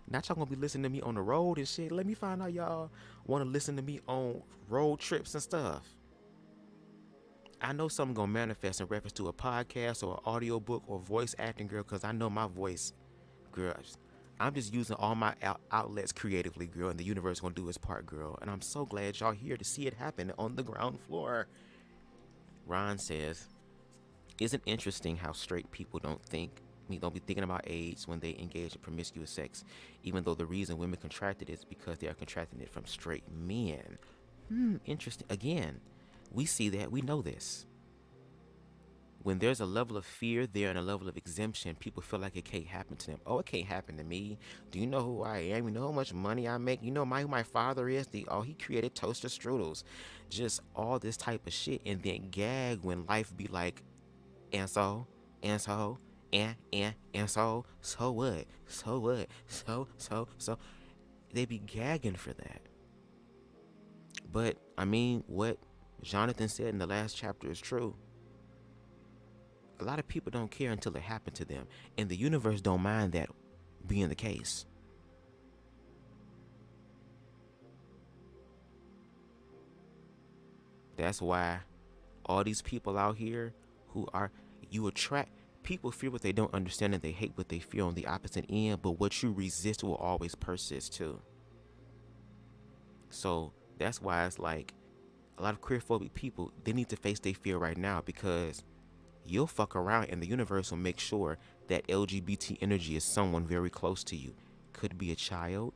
Not y'all gonna be listening to me on the road and shit. Let me find out y'all want to listen to me on road trips and stuff. I know something gonna manifest in reference to a podcast or an audio book or voice acting, girl, because I know my voice, girl. I'm just using all my outlets creatively, girl, and the universe gonna do its part, girl. And I'm so glad y'all here to see it happen on the ground floor. Ron says, isn't it interesting how straight people don't be thinking about AIDS when they engage in promiscuous sex, even though the reason women contracted it is because they are contracting it from straight men. Interesting. Again, we see that, we know this. When there's a level of fear there and a level of exemption, people feel like it can't happen to them. Oh, it can't happen to me. Do you know who I am? You know how much money I make? You know who my father is? He created toaster strudels. Just all this type of shit. And then gag when life be like, and so, and so, and so what? So what? So. They be gagging for that. But, I mean, what Jonathan said in the last chapter is true. A lot of people don't care until it happened to them. And the universe don't mind that being the case. That's why all these people out here you attract, people fear what they don't understand and they hate what they fear on the opposite end, but what you resist will always persist too. So that's why it's like a lot of queerphobic people, they need to face their fear right now, because you'll fuck around and the universe will make sure that LGBT energy is someone very close to you. Could be a child.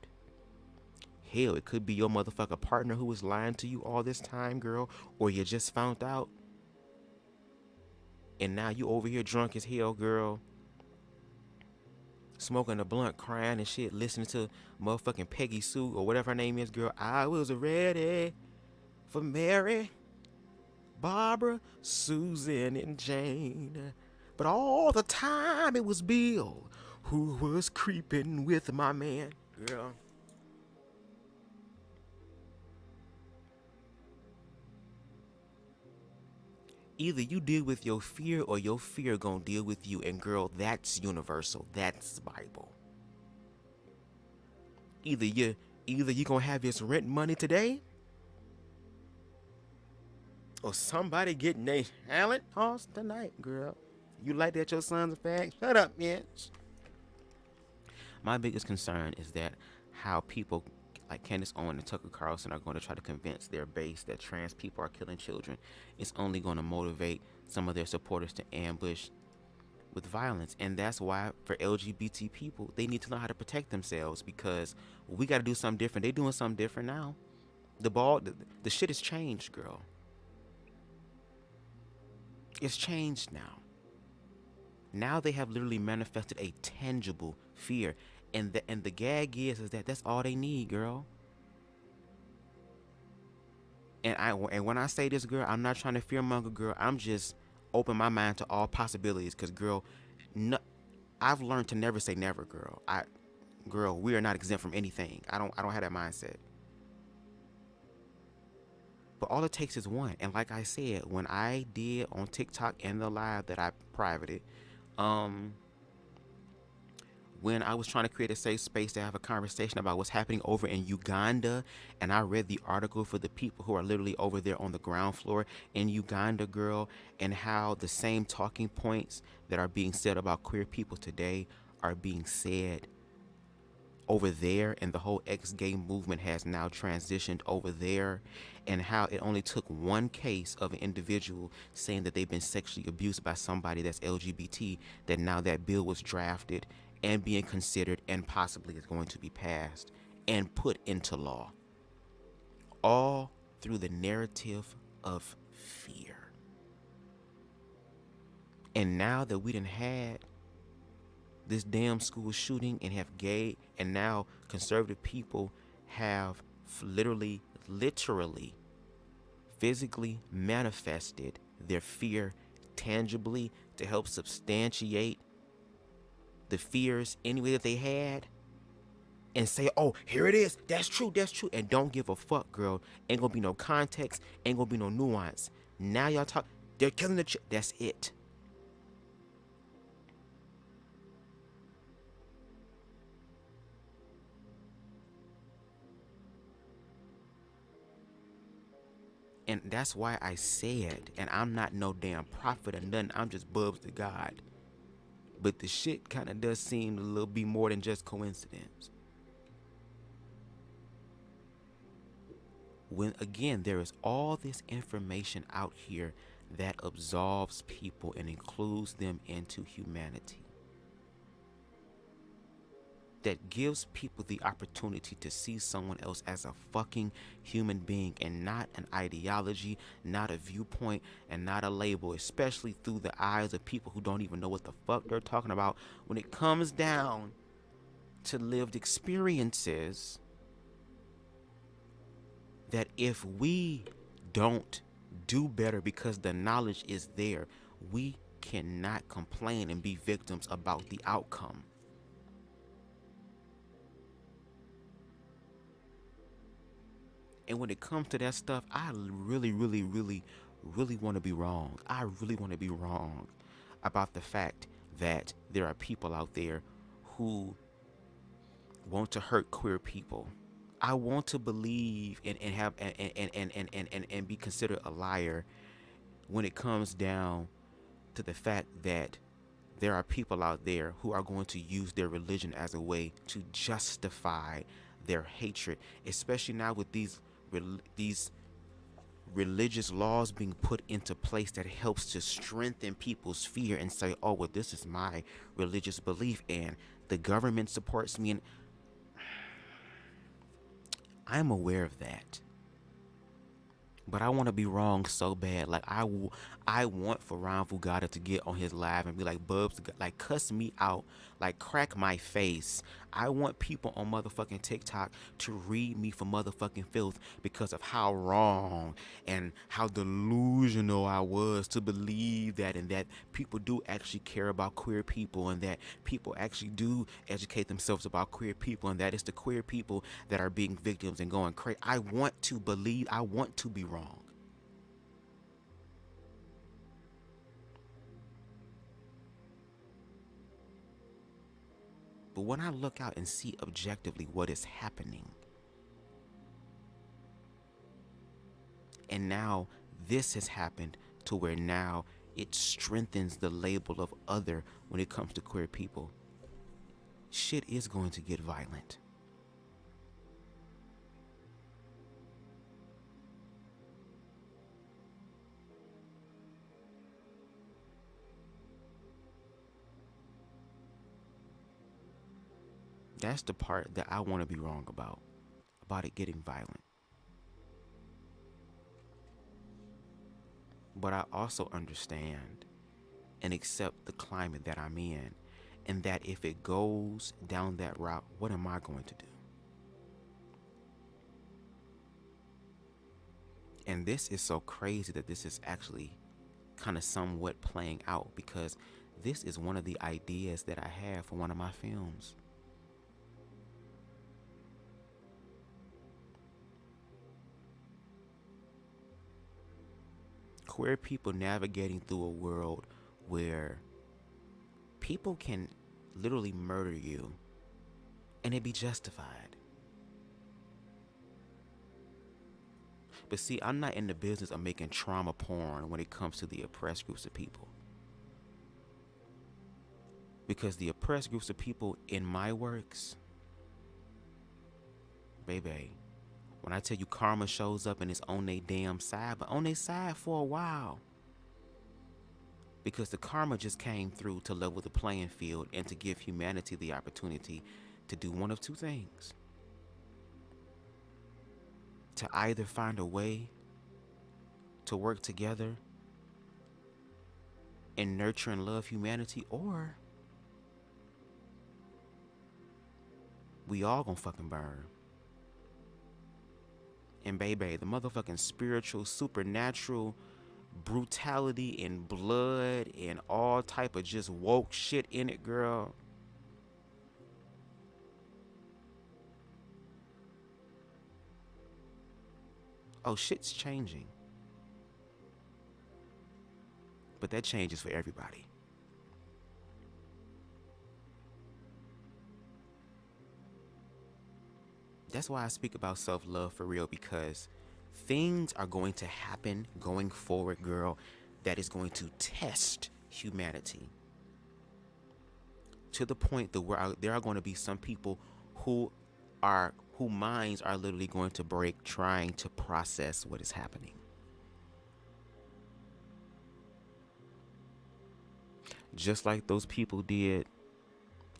Hell, it could be your motherfucker partner who was lying to you all this time, girl. Or you just found out. And now you over here drunk as hell, girl. Smoking a blunt, crying and shit, listening to motherfucking Peggy Sue or whatever her name is, girl. I was ready for Mary, Barbara, Susan, and Jane. But all the time it was Bill who was creeping with my man. Girl. Either you deal with your fear or your fear gonna deal with you. And girl, that's universal. That's Bible. Either you gonna have his rent money today, or somebody getting their talent tossed tonight, girl. You like that your son's a fag? Shut up, bitch. My biggest concern is that how people like Candace Owen and Tucker Carlson are going to try to convince their base that trans people are killing children. It's only going to motivate some of their supporters to ambush with violence. And that's why for LGBT people, they need to know how to protect themselves, because we got to do something different. They doing something different now. The shit has changed, girl. It's changed now. Now they have literally manifested a tangible fear. And the gag is that that's all they need, girl. And when I say this, girl, I'm not trying to fearmonger, girl. I'm just open my mind to all possibilities, because, girl, I've learned to never say never, girl. Girl, we are not exempt from anything. I don't have that mindset. But all it takes is one. And like I said, when I did on TikTok and the live that I privated, when I was trying to create a safe space to have a conversation about what's happening over in Uganda, and I read the article for the people who are literally over there on the ground floor in Uganda, girl, and how the same talking points that are being said about queer people today are being said over there, and the whole ex-gay movement has now transitioned over there, and how it only took one case of an individual saying that they've been sexually abused by somebody that's LGBT, that now that bill was drafted and being considered and possibly is going to be passed and put into law. All through the narrative of fear. And now that we done had this damn school shooting and have gay, and now conservative people have literally, physically manifested their fear tangibly to help substantiate the fears anyway that they had, and say, oh, here it is, that's true, and don't give a fuck, girl. Ain't gonna be no context, ain't gonna be no nuance. Now y'all talk, they're killing the that's it. And that's why I said, and I'm not no damn prophet or nothing, I'm just BubzDaGawd. But the shit kind of does seem a little be more than just coincidence. When again, there is all this information out here that absolves people and includes them into humanity, that gives people the opportunity to see someone else as a fucking human being and not an ideology, not a viewpoint, and not a label, especially through the eyes of people who don't even know what the fuck they're talking about when it comes down to lived experiences. That if we don't do better because the knowledge is there, we cannot complain and be victims about the outcome. And when it comes to that stuff, I really want to be wrong. I really want to be wrong about the fact that there are people out there who want to hurt queer people. I want to believe and have and be considered a liar when it comes down to the fact that there are people out there who are going to use their religion as a way to justify their hatred, especially now with these religious laws being put into place that helps to strengthen people's fear and say, oh, well, this is my religious belief and the government supports me. And I'm aware of that. But I want to be wrong so bad. Like, I want for BubzDaGawd to get on his live and be like, Bubs, like, cuss me out. Like, crack my face. I want people on motherfucking TikTok to read me for motherfucking filth because of how wrong and how delusional I was to believe that, and that people do actually care about queer people, and that people actually do educate themselves about queer people, and that it's the queer people that are being victims and going crazy. I want to believe, I want to be wrong. But when I look out and see objectively what is happening, and now this has happened to where now it strengthens the label of other when it comes to queer people, shit is going to get violent. That's the part that I want to be wrong about it getting violent. But I also understand and accept the climate that I'm in, and that if it goes down that route, what am I going to do? And this is so crazy that this is actually kind of somewhat playing out, because this is one of the ideas that I have for one of my films. Queer people navigating through a world where people can literally murder you and it be justified. But see, I'm not in the business of making trauma porn when it comes to the oppressed groups of people. Because the oppressed groups of people in my works, baby, when I tell you karma shows up and it's on their damn side, but on their side for a while. Because the karma just came through to level the playing field and to give humanity the opportunity to do one of two things. To either find a way to work together and nurture and love humanity, or we all gonna fucking burn. And baby, the motherfucking spiritual, supernatural brutality and blood and all type of just woke shit in it, girl. Oh, shit's changing. But that changes for everybody. That's why I speak about self-love for real, because Things are going to happen going forward, girl, that is going to test humanity to the point that there are going to be some people who whose minds are literally going to break trying to process what is happening. Just like those people did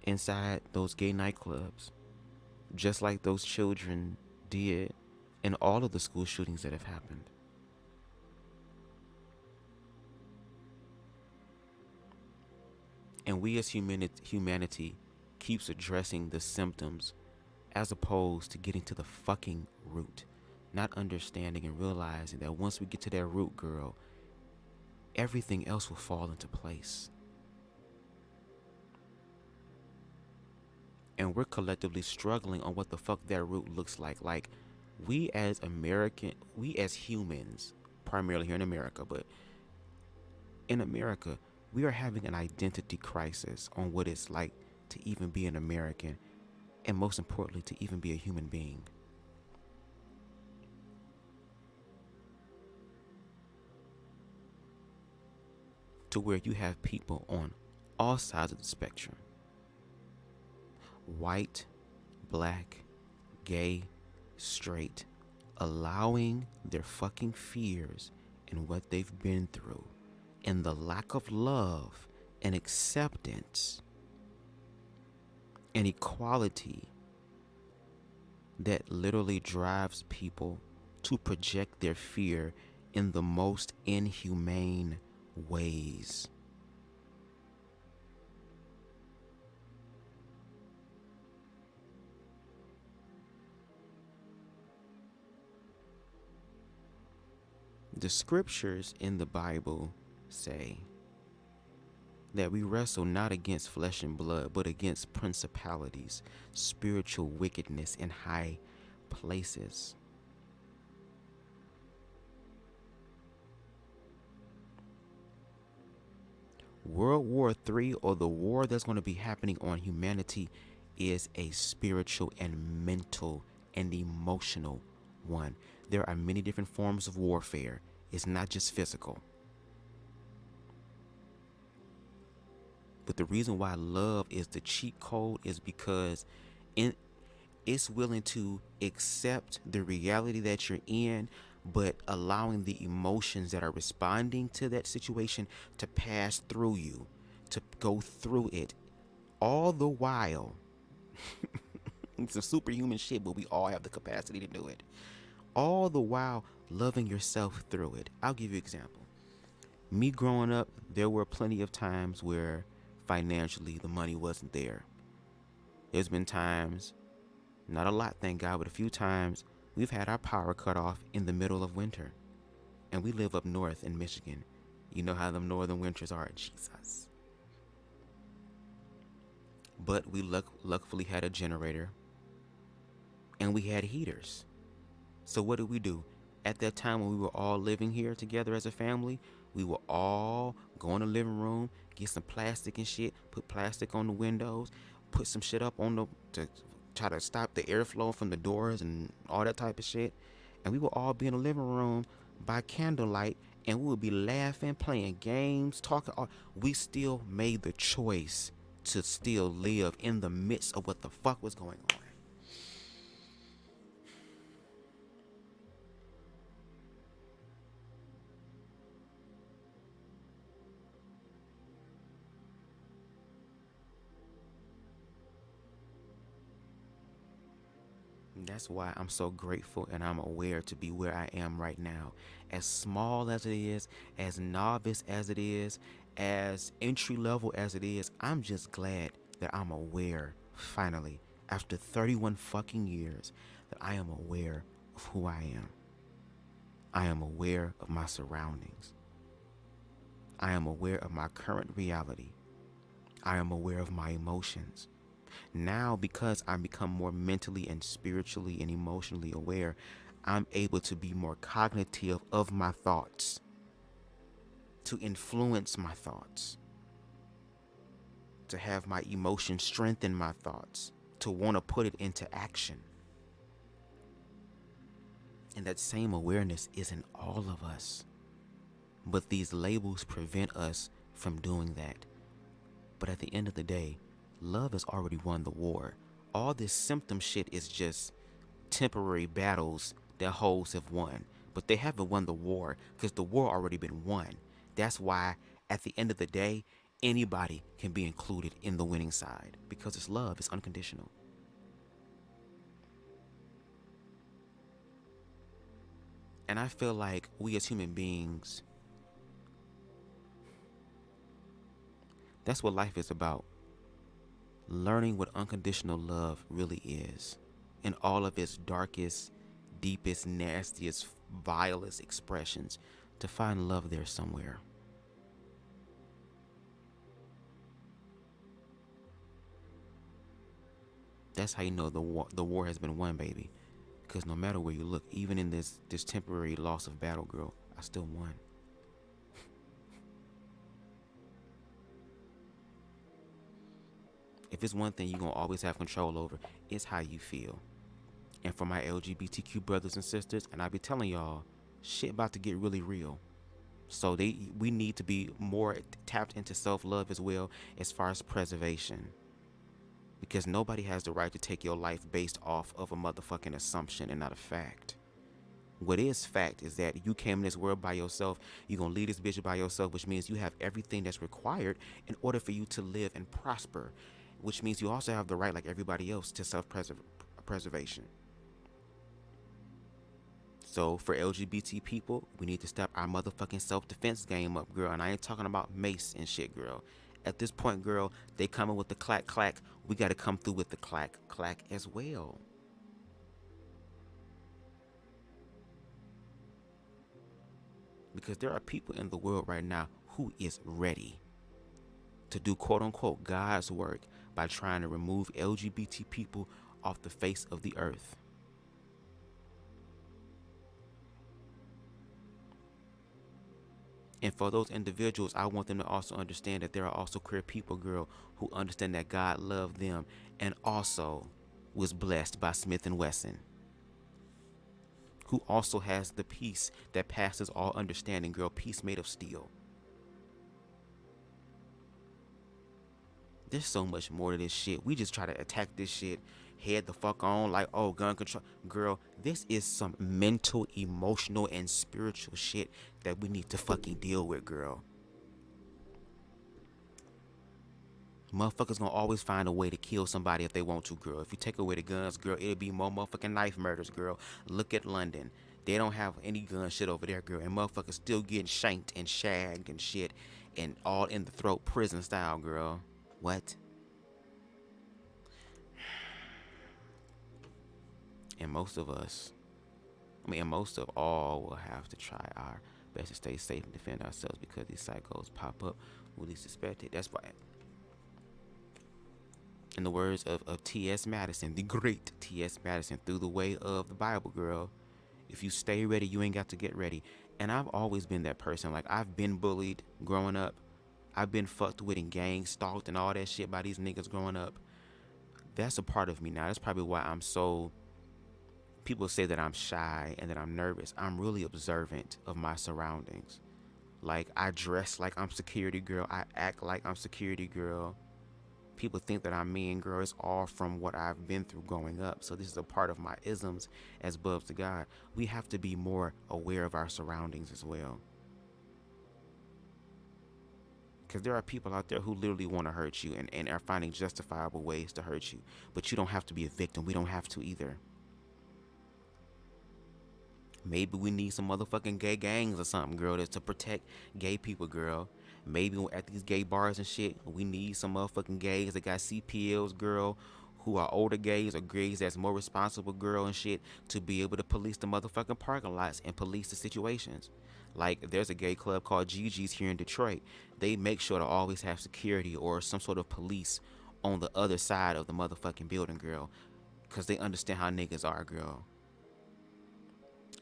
inside those gay nightclubs, just like those children did in all of the school shootings that have happened. And we as humanity keeps addressing the symptoms as opposed to getting to the fucking root. Not understanding and realizing that once we get to that root, girl, everything else will fall into place. And we're collectively struggling on what the fuck that root looks like. Like, we as humans, primarily here in America, but in America, we are having an identity crisis on what it's like to even be an American, and most importantly, to even be a human being. To where you have people on all sides of the spectrum. White, black, gay, straight, allowing their fucking fears and what they've been through and the lack of love and acceptance and equality that literally drives people to project their fear in the most inhumane ways. The scriptures in the Bible say that we wrestle not against flesh and blood, but against principalities, spiritual wickedness in high places. World War III, or the war that's going to be happening on humanity, is a spiritual and mental and emotional one. There are many different forms of warfare. It's not just physical. But the reason why love is the cheat code is because it's willing to accept the reality that you're in, but allowing the emotions that are responding to that situation to pass through you, to go through it. All the while, it's some superhuman shit, but we all have the capacity to do it. All the while loving yourself through it. I'll give you an example. Me growing up, there were plenty of times where financially the money wasn't there. There's been times, not a lot, thank God, but a few times we've had our power cut off in the middle of winter. And we live up north in Michigan. You know how them northern winters are, Jesus. But we luckily had a generator and we had heaters. So what did we do? At that time when we were all living here together as a family, we would all go in the living room, get some plastic and shit, put plastic on the windows, put some shit up on to try to stop the airflow from the doors and all that type of shit. And we would all be in the living room by candlelight, and we would be laughing, playing games, talking. We still made the choice to still live in the midst of what the fuck was going on. That's why I'm so grateful and I'm aware to be where I am right now. As small as it is, as novice as it is, as entry level as it is, I'm just glad that I'm aware, finally, after 31 fucking years, that I am aware of who I am. I am aware of my surroundings. I am aware of my current reality. I am aware of my emotions. Now, because I'm become more mentally and spiritually and emotionally aware, I'm able to be more cognitive of my thoughts, to influence my thoughts, to have my emotions strengthen my thoughts, to want to put it into action. And that same awareness is in all of us. But these labels prevent us from doing that. But at the end of the day, love has already won the war. All this symptom shit is just temporary battles that hoes have won. But they haven't won the war because the war already been won. That's why at the end of the day, anybody can be included in the winning side because it's love, it's unconditional. And I feel like we as human beings, that's what life is about. Learning what unconditional love really is in all of its darkest, deepest, nastiest, vilest expressions, to find love there somewhere. That's how you know the war has been won, baby. Because no matter where you look, even in this temporary loss of battle, girl, I still won. If it's one thing you're going to always have control over, it's how you feel. And for my LGBTQ brothers and sisters, and I be telling y'all, shit about to get really real. So we need to be more tapped into self-love as well as far as preservation. Because nobody has the right to take your life based off of a motherfucking assumption and not a fact. What is fact is that you came in this world by yourself. You're going to lead this bitch by yourself, which means you have everything that's required in order for you to live and prosper. Which means you also have the right, like everybody else, to self-preservation. So for LGBT people, we need to step our motherfucking self-defense game up, girl. And I ain't talking about mace and shit, girl. At this point, girl, they coming with the clack clack. We got to come through with the clack clack as well. Because there are people in the world right now who is ready to do quote unquote God's work by trying to remove LGBT people off the face of the earth. And for those individuals, I want them to also understand that there are also queer people, girl, who understand that God loved them and also was blessed by Smith & Wesson, who also has the peace that passes all understanding, girl, peace made of steel. There's so much more to this shit. We just try to attack this shit head the fuck on like, oh, gun control. Girl, this is some mental, emotional, and spiritual shit that we need to fucking deal with, girl. Motherfuckers gonna always find a way to kill somebody if they want to, girl. If you take away the guns, girl, it'll be more motherfucking knife murders, girl. Look at London. They don't have any gun shit over there, girl. And motherfuckers still getting shanked and shagged and shit. And all in the throat, prison style, girl. What? And most of all will have to try our best to stay safe and defend ourselves because these psychos pop up when least suspected. That's why, in the words of T.S. Madison, the great T.S. Madison, through the way of the Bible, girl, if you stay ready, you ain't got to get ready. And I've always been that person. Like, I've been bullied growing up. I've been fucked with and gang stalked and all that shit by these niggas growing up. That's a part of me now. That's probably why I'm so... People say that I'm shy and that I'm nervous. I'm really observant of my surroundings. Like, I dress like I'm security girl. I act like I'm security girl. People think that I'm mean, girl. It's all from what I've been through growing up. So this is a part of my isms as BubzDaGawd. We have to be more aware of our surroundings as well. Because there are people out there who literally want to hurt you and are finding justifiable ways to hurt you. But you don't have to be a victim. We don't have to either. Maybe we need some motherfucking gay gangs or something, girl, that's to protect gay people, girl. Maybe at these gay bars and shit, we need some motherfucking gays that got CPLs, girl, who are older gays or gays that's more responsible, girl, and shit, to be able to police the motherfucking parking lots and police the situations. Like, there's a gay club called Gigi's here in Detroit. They make sure to always have security or some sort of police on the other side of the motherfucking building, girl, because they understand how niggas are, girl.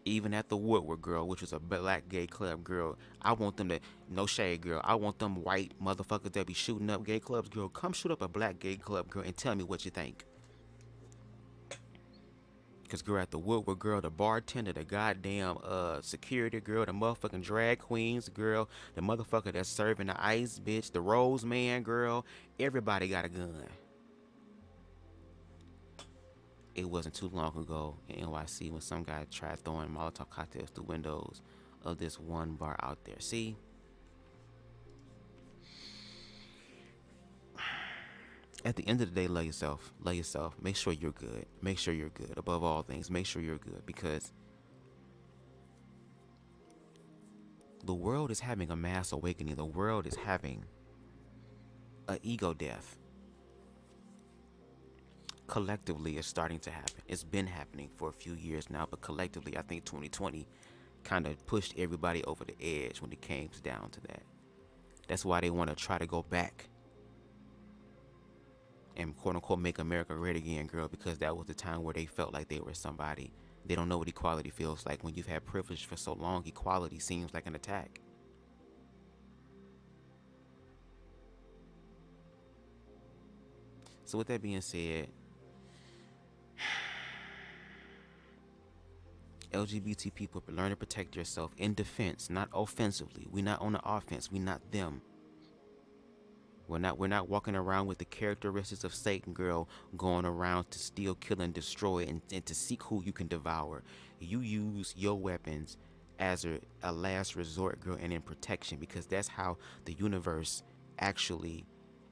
Even at the Woodward, girl, which was a black gay club, girl, I want them to, no shade, girl, I want them white motherfuckers that be shooting up gay clubs, girl, come shoot up a black gay club, girl, and tell me what you think. Cause girl, at the Woodward, girl, the bartender, the goddamn security girl, the motherfucking drag queens girl, the motherfucker that's serving the ice, bitch, the rose man girl, everybody got a gun. It wasn't too long ago in NYC when some guy tried throwing Molotov cocktails through windows of this one bar out there. See? At the end of the day, love yourself. Love yourself. Make sure you're good. Make sure you're good. Above all things, make sure you're good, because the world is having a mass awakening. The world is having an ego death. Collectively, it's starting to happen. It's been happening for a few years now, but collectively, I think 2020 kind of pushed everybody over the edge when it came down to that. That's why they want to try to go back and quote unquote make America great again, girl, because that was the time where they felt like they were somebody. They don't know what equality feels like. When you've had privilege for so long, equality seems like an attack. So with that being said, LGBT people, learn to protect yourself in defense, not offensively. We're not on the offense. We're not them. We're not walking around with the characteristics of Satan, girl, going around to steal, kill, and destroy, and to seek who you can devour. You use your weapons as a last resort, girl, and in protection, because that's how the universe actually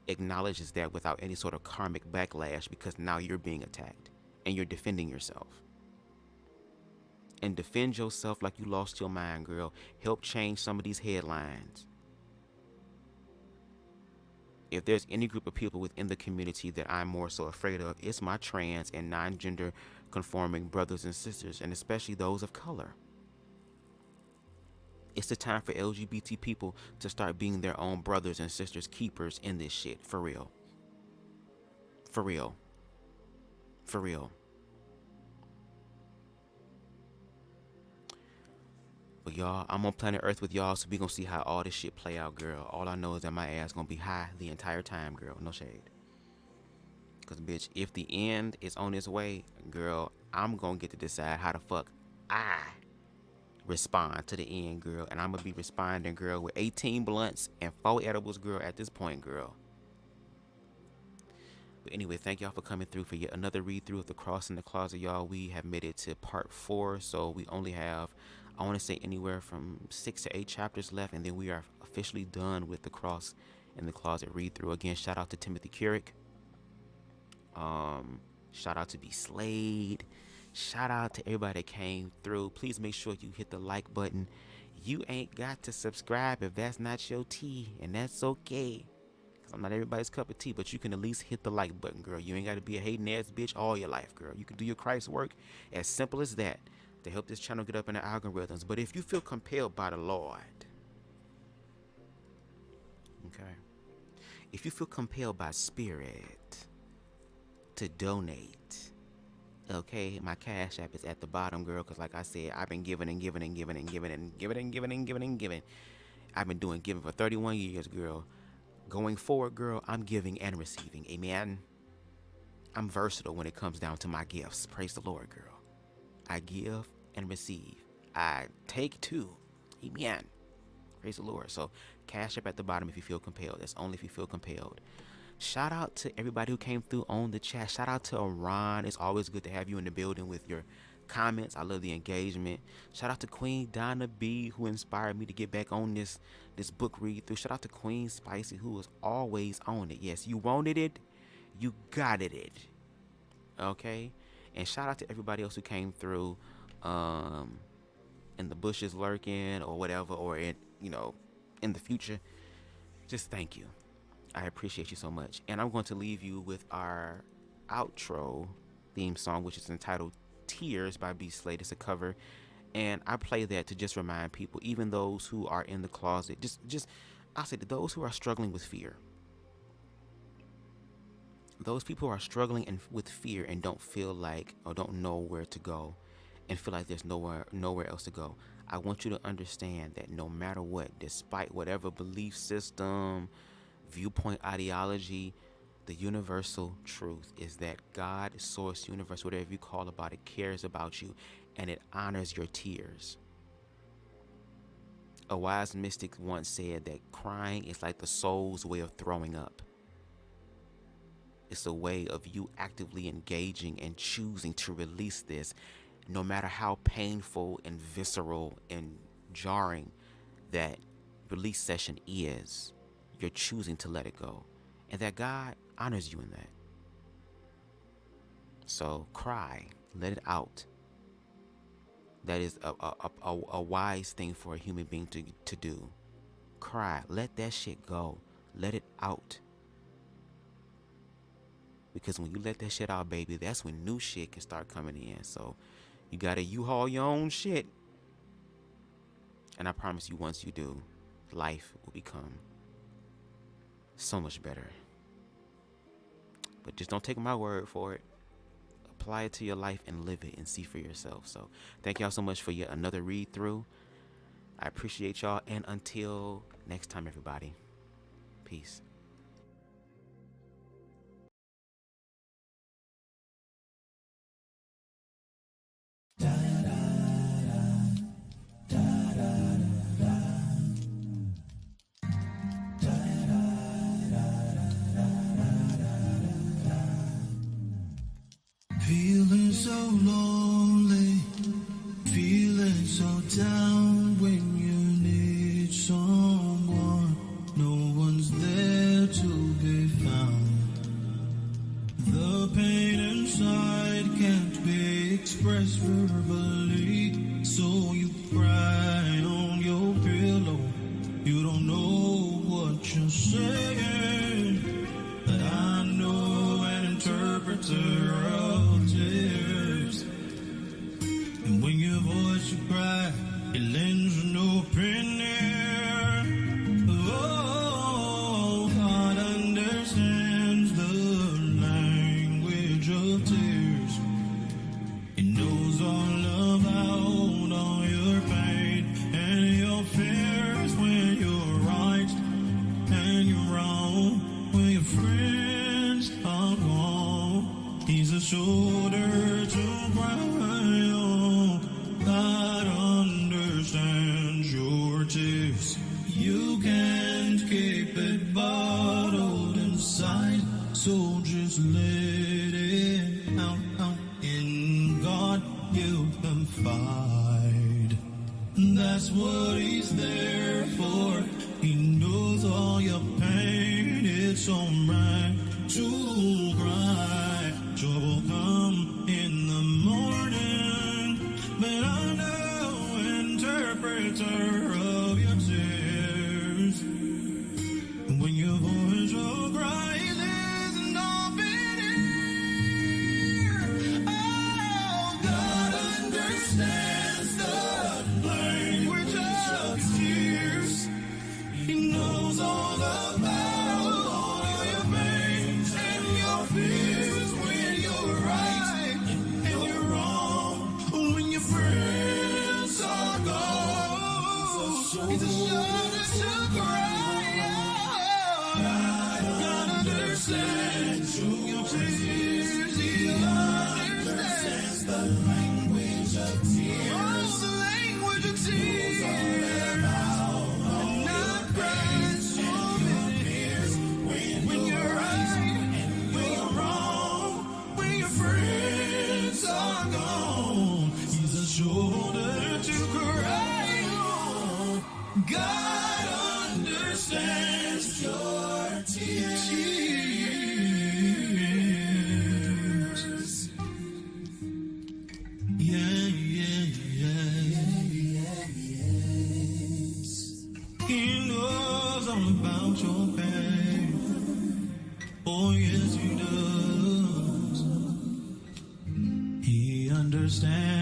acknowledges that without any sort of karmic backlash, because now you're being attacked and you're defending yourself. And defend yourself like you lost your mind, girl. Help change some of these headlines. If there's any group of people within the community that I'm more so afraid of, it's my trans and non-gender conforming brothers and sisters, and especially those of color. It's the time for LGBT people to start being their own brothers and sisters keepers in this shit. For real. For real. For real. But y'all, I'm on planet Earth with y'all, so we gonna see how all this shit play out, girl. All I know is that my ass gonna be high the entire time, girl. No shade. Cause bitch, if the end is on its way, girl, I'm gonna get to decide how the fuck I respond to the end, girl. And I'm gonna be responding, girl, with 18 blunts and 4 edibles, girl, at this point, girl. But anyway, thank y'all for coming through for yet another read through of The Cross in the Closet, y'all. We have made it to part 4, so we only have, I want to say, anywhere from 6 to 8 chapters left, and then we are officially done with The Cross in the Closet read through. Again, shout out to Timothy Kurek. Shout out to B Slade. Shout out to everybody that came through. Please make sure you hit the like button. You ain't got to subscribe if that's not your tea, and that's okay. I'm not everybody's cup of tea, but you can at least hit the like button, girl. You ain't got to be a hating ass bitch all your life, girl. You can do your Christ work, as simple as that, to help this channel get up in the algorithms. But if you feel compelled by the Lord, okay, if you feel compelled by Spirit to donate, okay, my Cash App is at the bottom, girl, because like I said, I've been giving and giving and giving and giving and giving and giving and giving and giving. I've been doing giving for 31 years, girl. Going forward, girl, I'm giving and receiving. Amen. I'm versatile when it comes down to my gifts. Praise the Lord, girl. I give and receive. I take too. Amen. Praise the Lord. So, Cash App at the bottom if you feel compelled. That's only if you feel compelled. Shout out to everybody who came through on the chat. Shout out to Ron. It's always good to have you in the building with your comments. I love the engagement. Shout out to Queen Donna B, who inspired me to get back on this book read through. Shout out to Queen Spicy, who was always on it. Yes, you wanted it, you got it. Okay, and shout out to everybody else who came through, in the bushes lurking or whatever, or in in the future. Just thank you. I appreciate you so much. And I'm going to leave you with our outro theme song, which is entitled Tears by B Slade. It's a cover, and I play that to just remind people, even those who are in the closet, just I'll say to those who are struggling with fear, those people who are struggling with fear and don't feel like, or don't know where to go, and feel like there's nowhere else to go. I want you to understand that no matter what, despite whatever belief system, viewpoint, ideology, The universal truth is that God, source, universe, whatever you call about it, cares about you, and it honors your tears. A wise mystic once said that crying is like the soul's way of throwing up. It's a way of you actively engaging and choosing to release this, no matter how painful and visceral and jarring that release session is. You're choosing to let it go, and that God honors you in that. So cry, let it out. That is a wise thing for a human being to do. Cry, let that shit go, let it out. Because when you let that shit out, baby, that's when new shit can start coming in. So you gotta U-Haul your own shit. And I promise you, once you do, life will become so much better. But just don't take my word for it. Apply it to your life and live it and see for yourself. So thank y'all so much for yet another read through. I appreciate y'all. And until next time, everybody, peace. Feeling so lonely, feeling so down when you need someone. No one's there to be found. The pain inside can't be expressed verbally, so you cry on your pillow. You don't know what you're saying, but I know an interpreter of tears. And when your voice you cry, it lends an open ear. Oh, God understands the language of tears. He knows all about all your pain and your fears when you're right and you're wrong, when your friends are gone. He's a shoulder to cry on. God understands your tears. You can't keep it bottled inside, so just let it out. In God you confide. That's what He's there for. He knows all your pain. It's alright to cry. Trouble come in the morning, but I know interpreter of your tears. When your voice will cry, there's an open ear. Oh, God understands the language of tears. He knows all about all your pains and your fears when you're right and you're wrong, when your friends are gone. He's a shoulder to cry on. God understands your tears. He understands the language of tears. Oh, the language of tears. Not crying so many tears when you're right and when you're wrong, when your friends are gone. He's a shoulder to cry on. God understands your tears. Yeah, yes. He knows all about your pain. Oh, yes, He does. He understands